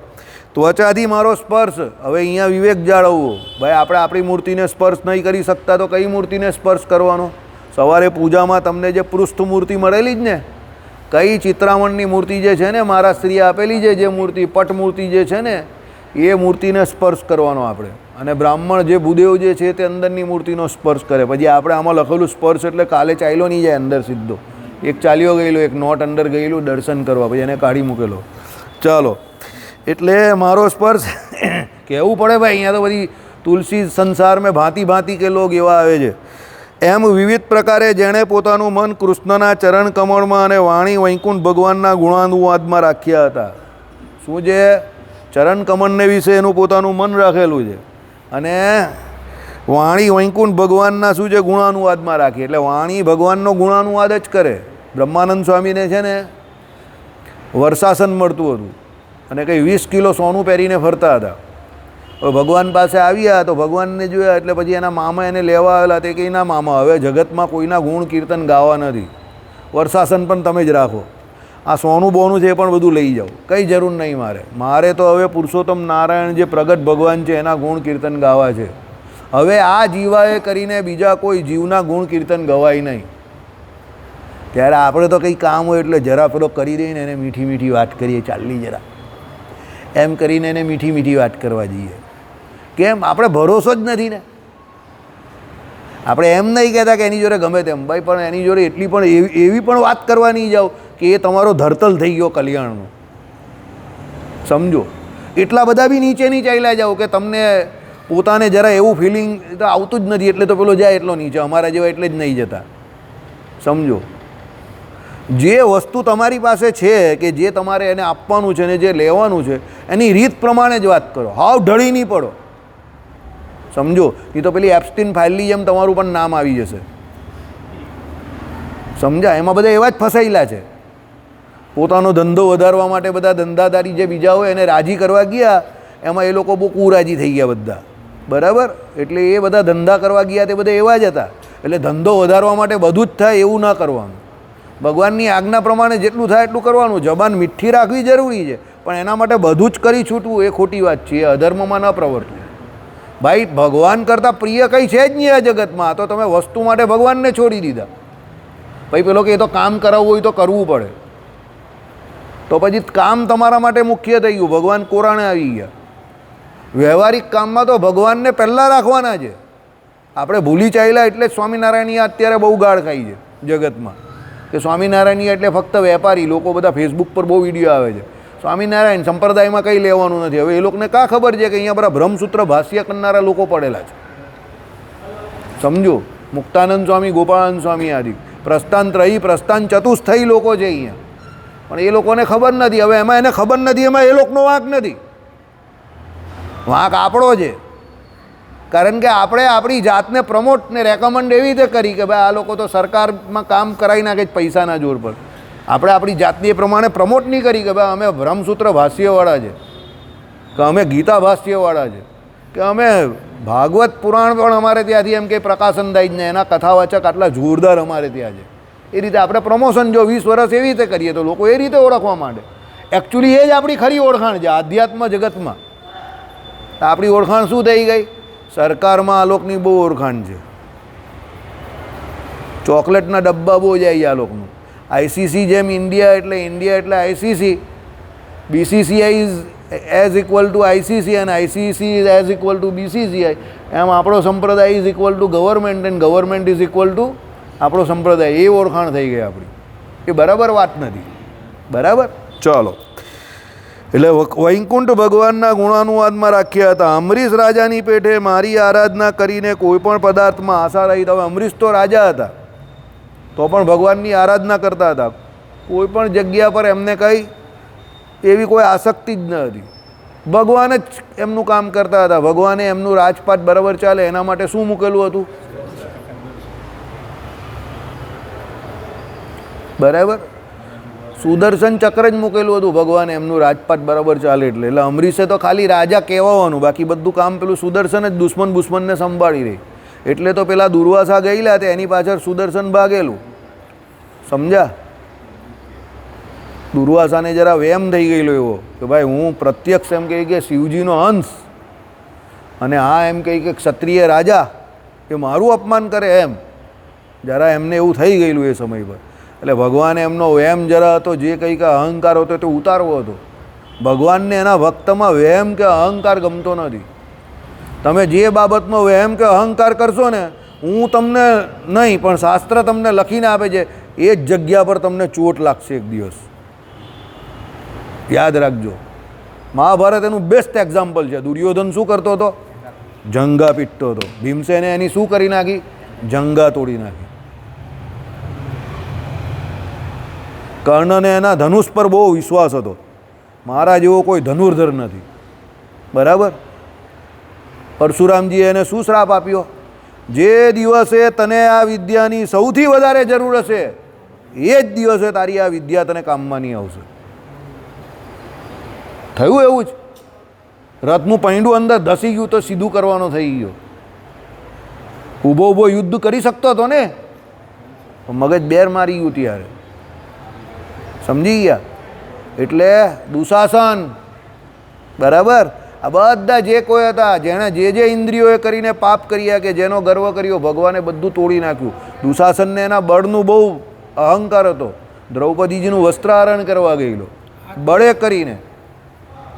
ત્વચાથી મારો સ્પર્શ. હવે અહીંયા વિવેક જાળવવો. ભાઈ આપણે આપણી મૂર્તિને સ્પર્શ નહીં કરી શકતા તો કઈ મૂર્તિને સ્પર્શ કરવાનો? સવારે પૂજામાં તમને જે પૃષ્ઠ મૂર્તિ મળેલી જ ને, કઈ ચિત્રામણની મૂર્તિ જે છે ને મહારાજ શ્રીએ આપેલી છે, જે મૂર્તિ પટ મૂર્તિ જે છે ને એ મૂર્તિને સ્પર્શ કરવાનો આપણે. અને બ્રાહ્મણ જે ભૂદેવ જે છે તે અંદરની મૂર્તિનો સ્પર્શ કરે. પછી આપણે આમાં લખેલું સ્પર્શ એટલે કાલે ચાલ્યો નહીં જાય અંદર સીધો, એક ચાલ્યો ગયેલો, એક નોટ અંદર ગયેલું દર્શન કરવા, પછી એને કાઢી મૂકેલો. ચાલો. એટલે મારો સ્પર્શ કહેવું પડે ભાઈ, અહીંયા તો બધી તુલસી સંસાર મેં ભાંતિ ભાંતિ કે લોગ એવા આવે છે. એમ વિવિધ પ્રકારે જેણે પોતાનું મન કૃષ્ણના ચરણ કમળમાં અને વાણી વૈકુંઠ ભગવાનના ગુણાનુવાદમાં રાખ્યા હતા. શું છે? ચરણ કમળને વિશે એનું પોતાનું મન રાખેલું છે, અને વાણી વૈકુંઠ ભગવાનના શું છે? ગુણાનુવાદમાં રાખી. એટલે વાણી ભગવાનનો ગુણાનુવાદ જ કરે. બ્રહ્માનંદ સ્વામીને છે ને વર્ષાસન મળતું હતું અને કંઈ 20 કિલો સોનું પહેરીને ફરતા હતા. હવે ભગવાન પાસે આવ્યા તો ભગવાનને જોયા એટલે પછી એના મામા એને લેવા આવેલા. તે કંઈ ના મામા, હવે જગતમાં કોઈના ગુણ કીર્તન ગાવા નથી, વર્ષાસન પણ તમે જ રાખો, આ સોનું બોનું છે એ પણ બધું લઈ જાઓ, કંઈ જરૂર નહીં મારે તો હવે પુરુષોત્તમ નારાયણ જે પ્રગટ ભગવાન છે એના ગુણ કીર્તન ગાવા છે. હવે આ જીવાએ કરીને બીજા કોઈ જીવના ગુણ કીર્તન ગવાય નહીં. ત્યારે આપણે તો કંઈ કામ હોય એટલે જરા પેલો કરી દઈને એને મીઠી મીઠી વાત કરીએ, ચાલી જરા એમ કરીને એને મીઠી મીઠી વાત કરવા જઈએ. કેમ? આપણે ભરોસો જ નથી ને. આપણે એમ નહીં કહેતા કે એની જોડે ગમે તેમ, ભાઈ પણ એની જોડે એટલી પણ એવી પણ વાત કરવા નહીં જાઓ કે એ તમારો ધરતલ થઈ ગયો કલ્યાણનો. સમજો? એટલા બધા બી નીચે નહીં ચાલ્યા જાઓ કે તમને પોતાને જરા એવું ફિલિંગ તો આવતું જ નથી, એટલે તો પેલો જાય એટલો નીચે, અમારા જેવા એટલે જ નહીં જતા. સમજો, જે વસ્તુ તમારી પાસે છે કે જે તમારે એને આપવાનું છે ને જે લેવાનું છે એની રીત પ્રમાણે જ વાત કરો, હાવ ઢળી નહીં પડો. સમજો, એ તો પેલી એપ્સ્ટીન ફાઇલની જેમ તમારું પણ નામ આવી જશે. સમજા, એમાં બધા એવા જ ફસાયેલા છે. પોતાનો ધંધો વધારવા માટે બધા ધંધાદારી જે બીજા હોય એને રાજી કરવા ગયા, એમાં એ લોકો બહુ કુરાજી થઈ ગયા બધા. બરાબર, એટલે એ બધા ધંધા કરવા ગયા તે બધા એવા જ હતા. એટલે ધંધો વધારવા માટે બધું જ થાય એવું ના કરવાનું. ભગવાનની આજ્ઞા પ્રમાણે જેટલું થાય એટલું કરવાનું. જબાન મીઠી રાખવી જરૂરી છે, પણ એના માટે બધું જ કરી છૂટવું એ ખોટી વાત છે. એ અધર્મમાં ન પ્રવર્તવું. ભાઈ, ભગવાન કરતાં પ્રિય કંઈ છે જ નહીં આ જગતમાં. તો તમે વસ્તુ માટે ભગવાનને છોડી દીધા. ભાઈ પેલો કે એ તો કામ કરાવવું હોય તો કરવું પડે, તો પછી કામ તમારા માટે મુખ્ય થઈ ગયું. ભગવાન કોરાણે આવી ગયા. વ્યવહારિક કામમાં તો ભગવાનને પહેલાં રાખવાના છે. આપણે ભૂલી ચાલ્યા એટલે જ સ્વામિનારાયણની અત્યારે બહુ ગાળ ખાઈ છે જગતમાં, કે સ્વામિનારાયણની એટલે ફક્ત વેપારી લોકો બધા ફેસબુક પર બહુ વિડીયો આવે છે. સ્વામિનારાયણ સંપ્રદાયમાં કંઈ લેવાનું નથી. હવે એ લોકોને કાં ખબર છે કે અહીંયા બધા ભ્રમસૂત્ર ભાષ્ય કરનારા લોકો પડેલા છે. સમજો, મુક્તાનંદ સ્વામી, ગોપાળાનંદ સ્વામી આદિ પ્રસ્થાન ત્રયી, પ્રસ્થાન ચતુસ્થયી લોકો છે અહીંયા, પણ એ લોકોને ખબર નથી. હવે એમાં એને ખબર નથી, એમાં એ લોકોનો વાંક નથી, વાંક આપણો છે. કારણ કે આપણે આપણી જાતને પ્રમોટ ને રેકમેન્ડ એવી રીતે કરી કે ભાઈ આ લોકો તો સરકારમાં કામ કરાવી નાખે જ પૈસાના જોર પર. આપણે આપણી જાતની એ પ્રમાણે પ્રમોટ નહીં કરી કે ભાઈ અમે બ્રહ્મસૂત્ર ભાષ્યવાળા છે, કે અમે ગીતા ભાષ્યવાળા છે, કે અમે ભાગવત પુરાણ પણ અમારે ત્યાંથી એમ કે પ્રકાશન થાય જ ને એના કથાવાચક આટલા જોરદાર અમારે ત્યાં છે. એ રીતે આપણે પ્રમોશન જો 20 વર્ષ એવી રીતે કરીએ તો લોકો એ રીતે ઓળખવા માંડે. એકચ્યુઅલી એ જ આપણી ખરી ઓળખાણ છે આધ્યાત્મ જગતમાં. આપણી ઓળખાણ શું થઈ ગઈ? સરકારમાં આ લોકોની બહુ ઓળખાણ છે. ચોકલેટના ડબ્બા બહુ જાય આ લોકોનું. આઈસીસી જેમ ઇન્ડિયા એટલે ICC, BCCI is as equal to ICC અને ICC is as equal to BCCI. એમ આપણો સંપ્રદાય is equal to government and government is equal to આપણો સંપ્રદાય. એ ઓળખાણ થઈ ગઈ આપણી. એ બરાબર વાત નથી. બરાબર, ચાલો. એટલે વૈકુંઠ ભગવાનના ગુણાનુવાદમાં રાખ્યા હતા. અમરીશ રાજાની પેઠે મારી આરાધના કરીને કોઈ પણ પદાર્થમાં આશા રહી. હવે અમરીશ તો રાજા હતા તો પણ ભગવાનની આરાધના કરતા હતા. કોઈ પણ જગ્યા પર એમને કંઈ એવી કોઈ આસક્તિ જ ન હતી. ભગવાન જ એમનું કામ કરતા હતા. ભગવાને એમનું રાજપાટ બરાબર ચાલે એના માટે શું મૂકેલું હતું? બરાબર, સુદર્શન ચક્ર જ મૂકેલું હતું ભગવાને એમનું રાજપાટ બરાબર ચાલે એટલે. એટલે અમરીશે તો ખાલી રાજા કહેવાનું, બાકી બધું કામ પેલું સુદર્શન જ દુશ્મનને સંભાળી રહી. એટલે તો પેલા દુર્વાસા ગયેલા તે એની પાછળ સુદર્શન ભાગેલું. સમજા? દુર્વાસાને જરા વેમ થઈ ગયેલો એવો કે ભાઈ હું પ્રત્યક્ષ એમ કહી કે શિવજીનો અંશ અને આ એમ કહી કે ક્ષત્રિય રાજા એ મારું અપમાન કરે એમ જરા એમને એવું થઈ ગયેલું એ સમય પર. એટલે ભગવાને એમનો વેમ જરા હતો, જે કંઈ કે અહંકાર હતો તે ઉતારવો હતો. ભગવાનને એના ભક્તમાં વેમ કે અહંકાર ગમતો નથી. તમે જે બાબતમાં વહેમ કે અહંકાર કરશો ને, હું તમને નહીં પણ શાસ્ત્ર તમને લખીને આપે છે, એ જ જગ્યા પર તમને ચોટ લાગશે એક દિવસ. યાદ રાખજો. મહાભારત એનું બેસ્ટ એક્ઝામ્પલ છે. દુર્યોધન શું કરતો હતો? જંગા પીટતો હતો. ભીમસેને એની શું કરી નાખી? જંગા તોડી નાખી. કર્ણને એના ધનુષ પર બહુ વિશ્વાસ હતો. મારા જેવો કોઈ ધનુર્ધર નથી. બરાબર. પરશુરામજીએ એને શું શ્રાપ આપ્યો? જે દિવસે તને આ વિદ્યાની સૌથી વધારે જરૂર હશે એ જ દિવસે તારી આ વિદ્યા તને કામમાં નહીં આવશે. થયું એવું જ. રથનું પૈંડું અંદર ધસી ગયું તો સીધું કરવાનો થઈ ગયો. ઊભો ઊભો યુદ્ધ કરી શકતો હતો ને, મગજ બેર મારી ગયું ત્યારે. સમજી ગયા? એટલે દુશાસન, બરાબર, આ બધા જે કોઈ હતા જેણે જે ઇન્દ્રિયોએ કરીને પાપ કર્યા કે જેનો ગર્વ કર્યો, ભગવાને બધું તોડી નાખ્યું. દુશાસનને એના બળનું બહુ અહંકાર હતો. દ્રૌપદીજીનું વસ્ત્રાહરણ કરવા ગયેલો બળે કરીને,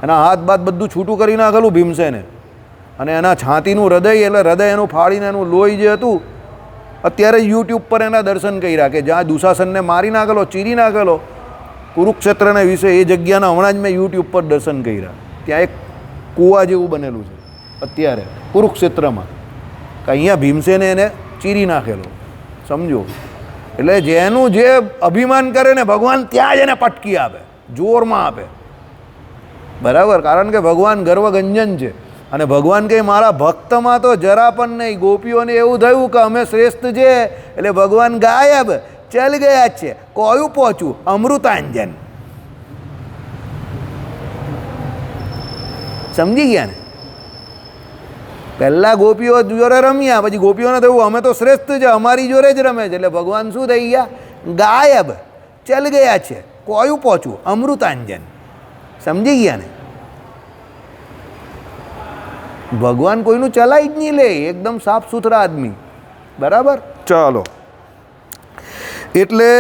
એના હાથ બાથ બધું છૂટું કરી નાખેલું ભીમસેને. અને એના છાતીનું હૃદય એટલે હૃદય એનું ફાડીને એનું લોહી જે હતું, અત્યારે યુટ્યુબ પર એના દર્શન કર્યા કે જ્યાં દુશાસનને મારી નાખેલો, ચીરી નાખેલો કુરુક્ષેત્રને વિશે, એ જગ્યાના હમણાં જ મેં યુટ્યુબ પર દર્શન કર્યા. ત્યાં એક કૂવા જેવું બનેલું છે. અત્યારે કુરુક્ષેત્રમાં, કે અહીંયા ભીમસેને એને ચીરી નાખેલો, સમજો. એટલે જેનું જે અભિમાન કરે ને ભગવાન ત્યાં જ એને પટકી આપે, જોરમાં આપે, બરાબર. કારણ કે ભગવાન ગર્વગંજન છે અને ભગવાન કહે મારા ભક્તમાં તો જરા પણ નહીં. ગોપીઓને એવું થયું કે અમે શ્રેષ્ઠ છે એટલે ભગવાન ગાયબ, ચાલ ગયા જ છે. કયું પહોંચ્યું? અમૃતાંજન. સમજી ગયા ને? પહેલાં ગોપીઓ જોડે રમ્યા, પછી ગોપીઓને થયું અમે તો શ્રેષ્ઠ છે, અમારી જોડે જ રમે છે. એટલે ભગવાન શું થઈ ગયા? ગાયબ, ચાલ ગયા છે. કયું પહોંચ્યું? અમૃતાંજન. સમજી ગયા ને? ભગવાન કોઈનું ચલાવી જ નહીં લે, એકદમ સાફ સુથરા આદમી, બરાબર. ચાલો, એટલે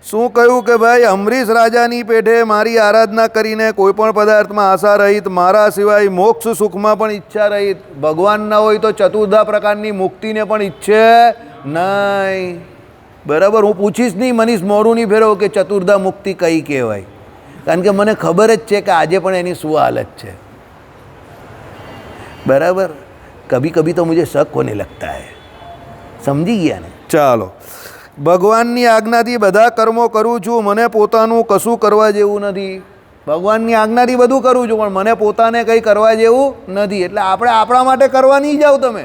શું કહ્યું કે ભાઈ અમરીશ રાજાની પેઠે મારી આરાધના કરીને કોઈ પણ પદાર્થમાં આશા રહિત, મારા સિવાય મોક્ષ સુખમાં પણ ઈચ્છા રહિત. ભગવાન ના હોય તો ચતુર્ધા પ્રકારની મુક્તિને પણ ઈચ્છે નહીં, બરાબર. હું પૂછીશ નહીં મનીષ મોઢું નહીં ફેરવો કે ચતુર્ધા મુક્તિ કઈ કહેવાય, કારણ કે મને ખબર જ છે કે આજે પણ એની શું હાલત છે, બરાબર. કભી કભી તો મુझे શક હોને લગતા હૈ. સમજી ગયા ને? ચાલો, ભગવાનની આજ્ઞાથી બધા કર્મો કરું છું, મને પોતાનું કશું કરવા જેવું નથી. ભગવાનની આજ્ઞાથી બધું કરું છું પણ મને પોતાને કંઈ કરવા જેવું નથી. એટલે આપણે આપણા માટે કરવા નહીં જાઓ, તમે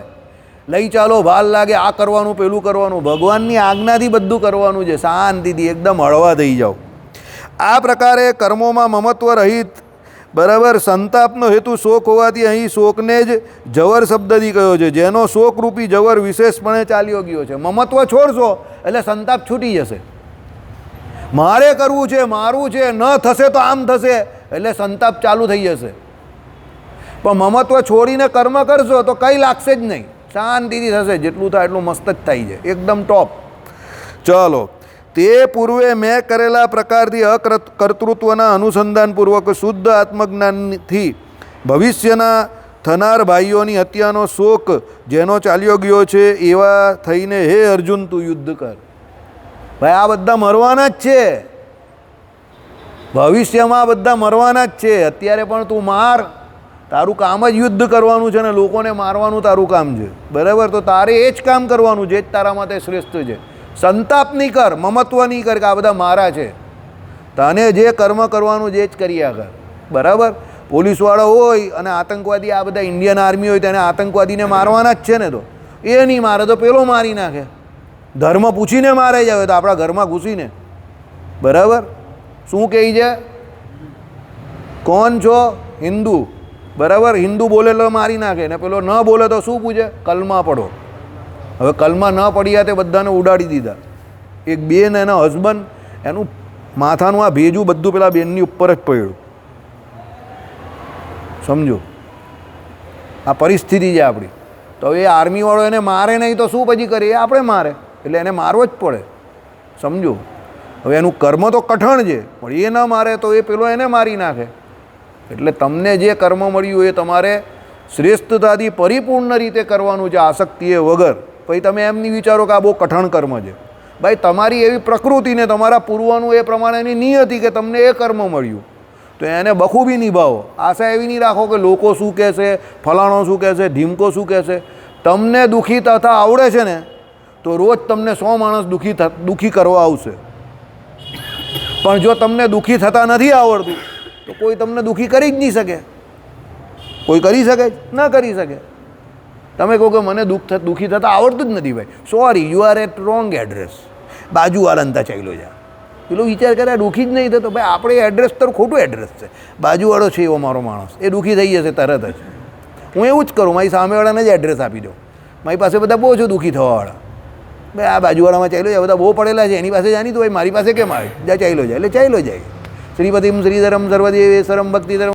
લઈ ચાલો, ભાલ લાગે, આ કરવાનું પેલું કરવાનું. ભગવાનની આજ્ઞાથી બધું કરવાનું છે, શાંતિથી એકદમ હળવા થઈ જાઓ. આ પ્રકારે કર્મોમાં મમત્વ રહિત, બરાબર. સંતાપનો હેતુ શોક હોવાથી અહીં શોકને જ જવર શબ્દથી કહ્યો છે, જેનો શોકરૂપી જવર વિશેષપણે ચાલ્યો ગયો છે. મમત્વ છોડશો એટલે સંતાપ છૂટી જશે. મારે કરવું છે, મારું છે, ન થશે તો આમ થશે એટલે સંતાપ ચાલુ થઈ જશે. પણ મમત્વ છોડીને કર્મ કરશો તો કંઈ લાગશે જ નહીં, શાંતિથી થશે. જેટલું થાય એટલું મસ્ત જ થાય છે, એકદમ ટોપ. ચાલો, તે પૂર્વે મેં કરેલા પ્રકારથી અકર્તૃત્વના અનુસંધાનપૂર્વક શુદ્ધ આત્મજ્ઞાનથી ભવિષ્યના થનાર ભાઈઓની હત્યાનો શોક જેનો ચાલ્યો ગયો છે એવા થઈને હે અર્જુન તું યુદ્ધ કર. ભાઈ આ બધા મરવાના જ છે, ભવિષ્યમાં બધા મરવાના જ છે. અત્યારે પણ તું માર, તારું કામ જ યુદ્ધ કરવાનું છે ને લોકોને મારવાનું તારું કામ છે, બરાબર. તો તારે એ જ કામ કરવાનું, જે જ તારા માટે શ્રેષ્ઠ છે. સંતાપ નહીં કર, મમત્વ નહીં કર કે આ બધા મારા છે. તને જે કર્મ કરવાનું જે જ કર્યા કર, બરાબર. પોલીસવાળો હોય અને આતંકવાદી, આ બધા ઇન્ડિયન આર્મી હોય તેને આતંકવાદીને મારવાના જ છે ને. તો એ નહીં મારે તો પેલો મારી નાખે. ધર્મ પૂછીને મારે જ આવે તો આપણા ઘરમાં ઘૂસીને, બરાબર. શું કહે છે? કોણ છો? હિન્દુ, બરાબર. હિન્દુ બોલે તો મારી નાખે ને પેલો ન બોલે તો શું પૂછે? કલમા પડો. હવે કલમા ન પડ્યા તે બધાને ઉડાડી દીધા. એક બેન, એના હસબન્ડ, એનું માથાનું આ ભેજું બધું પેલા બેનની ઉપર જ પડ્યું, સમજો. આ પરિસ્થિતિ છે આપણી. તો એ આર્મીવાળો એને મારે નહીં તો શું પછી કરે? એ આપણે મારે, એટલે એને મારવો જ પડે, સમજો. હવે એનું કર્મ તો કઠણ છે પણ એ ન મારે તો એ પેલો એને મારી નાખે. એટલે તમને જે કર્મ મળ્યું એ તમારે શ્રેષ્ઠતાથી પરિપૂર્ણ રીતે કરવાનું છે, આસક્તિએ વગર. પછી તમે એમ નહીં વિચારો કે આ બહુ કઠણ કર્મ છે. ભાઈ તમારી એવી પ્રકૃતિને તમારા પૂર્વનું એ પ્રમાણેની નિયતિ કે તમને એ કર્મ મળ્યું તો એને બખૂબી નિભાવો. આશા એવી નહીં રાખો કે લોકો શું કહેશે, ફલાણો શું કહેશે, ઢીમકો શું કહેશે. તમને દુઃખી થતા આવડે છે ને તો રોજ તમને 100 માણસ દુઃખી કરવા આવશે. પણ જો તમને દુઃખી થતા નથી આવડતું તો કોઈ તમને દુઃખી કરી જ નહીં શકે. કોઈ કરી શકે જ ન કરી શકે. તમે કહો કે મને દુઃખી થતાં આવડતું જ નથી, ભાઈ sorry, you are at wrong address. બાજુવાળાને ત્યાં ચાલ્યો જા. પેલો વિચાર કરે દુઃખી જ નહીં થતો. ભાઈ આપણે એડ્રેસ તો ખોટું એડ્રેસ છે. બાજુવાળો છે એવો મારો માણસ, એ દુઃખી થઈ જશે તરત જ. હું એવું જ કરું, મારી સામેવાળાને જ એડ્રેસ આપી દઉં. મારી પાસે બધા બહુ છો દુઃખી થવાવાળા. ભાઈ આ બાજુવાળામાં ચાલ્યો જાય, બધા બહુ પડેલા છે, એની પાસે જાણી તો ભાઈ મારી પાસે કેમ આવે? જા ચાલ્યો જાય એટલે ચાલ્યો જાય. શ્રીપતિમ શ્રીધરમ સર્વદેવેશ્વરમ ભક્તિધરમ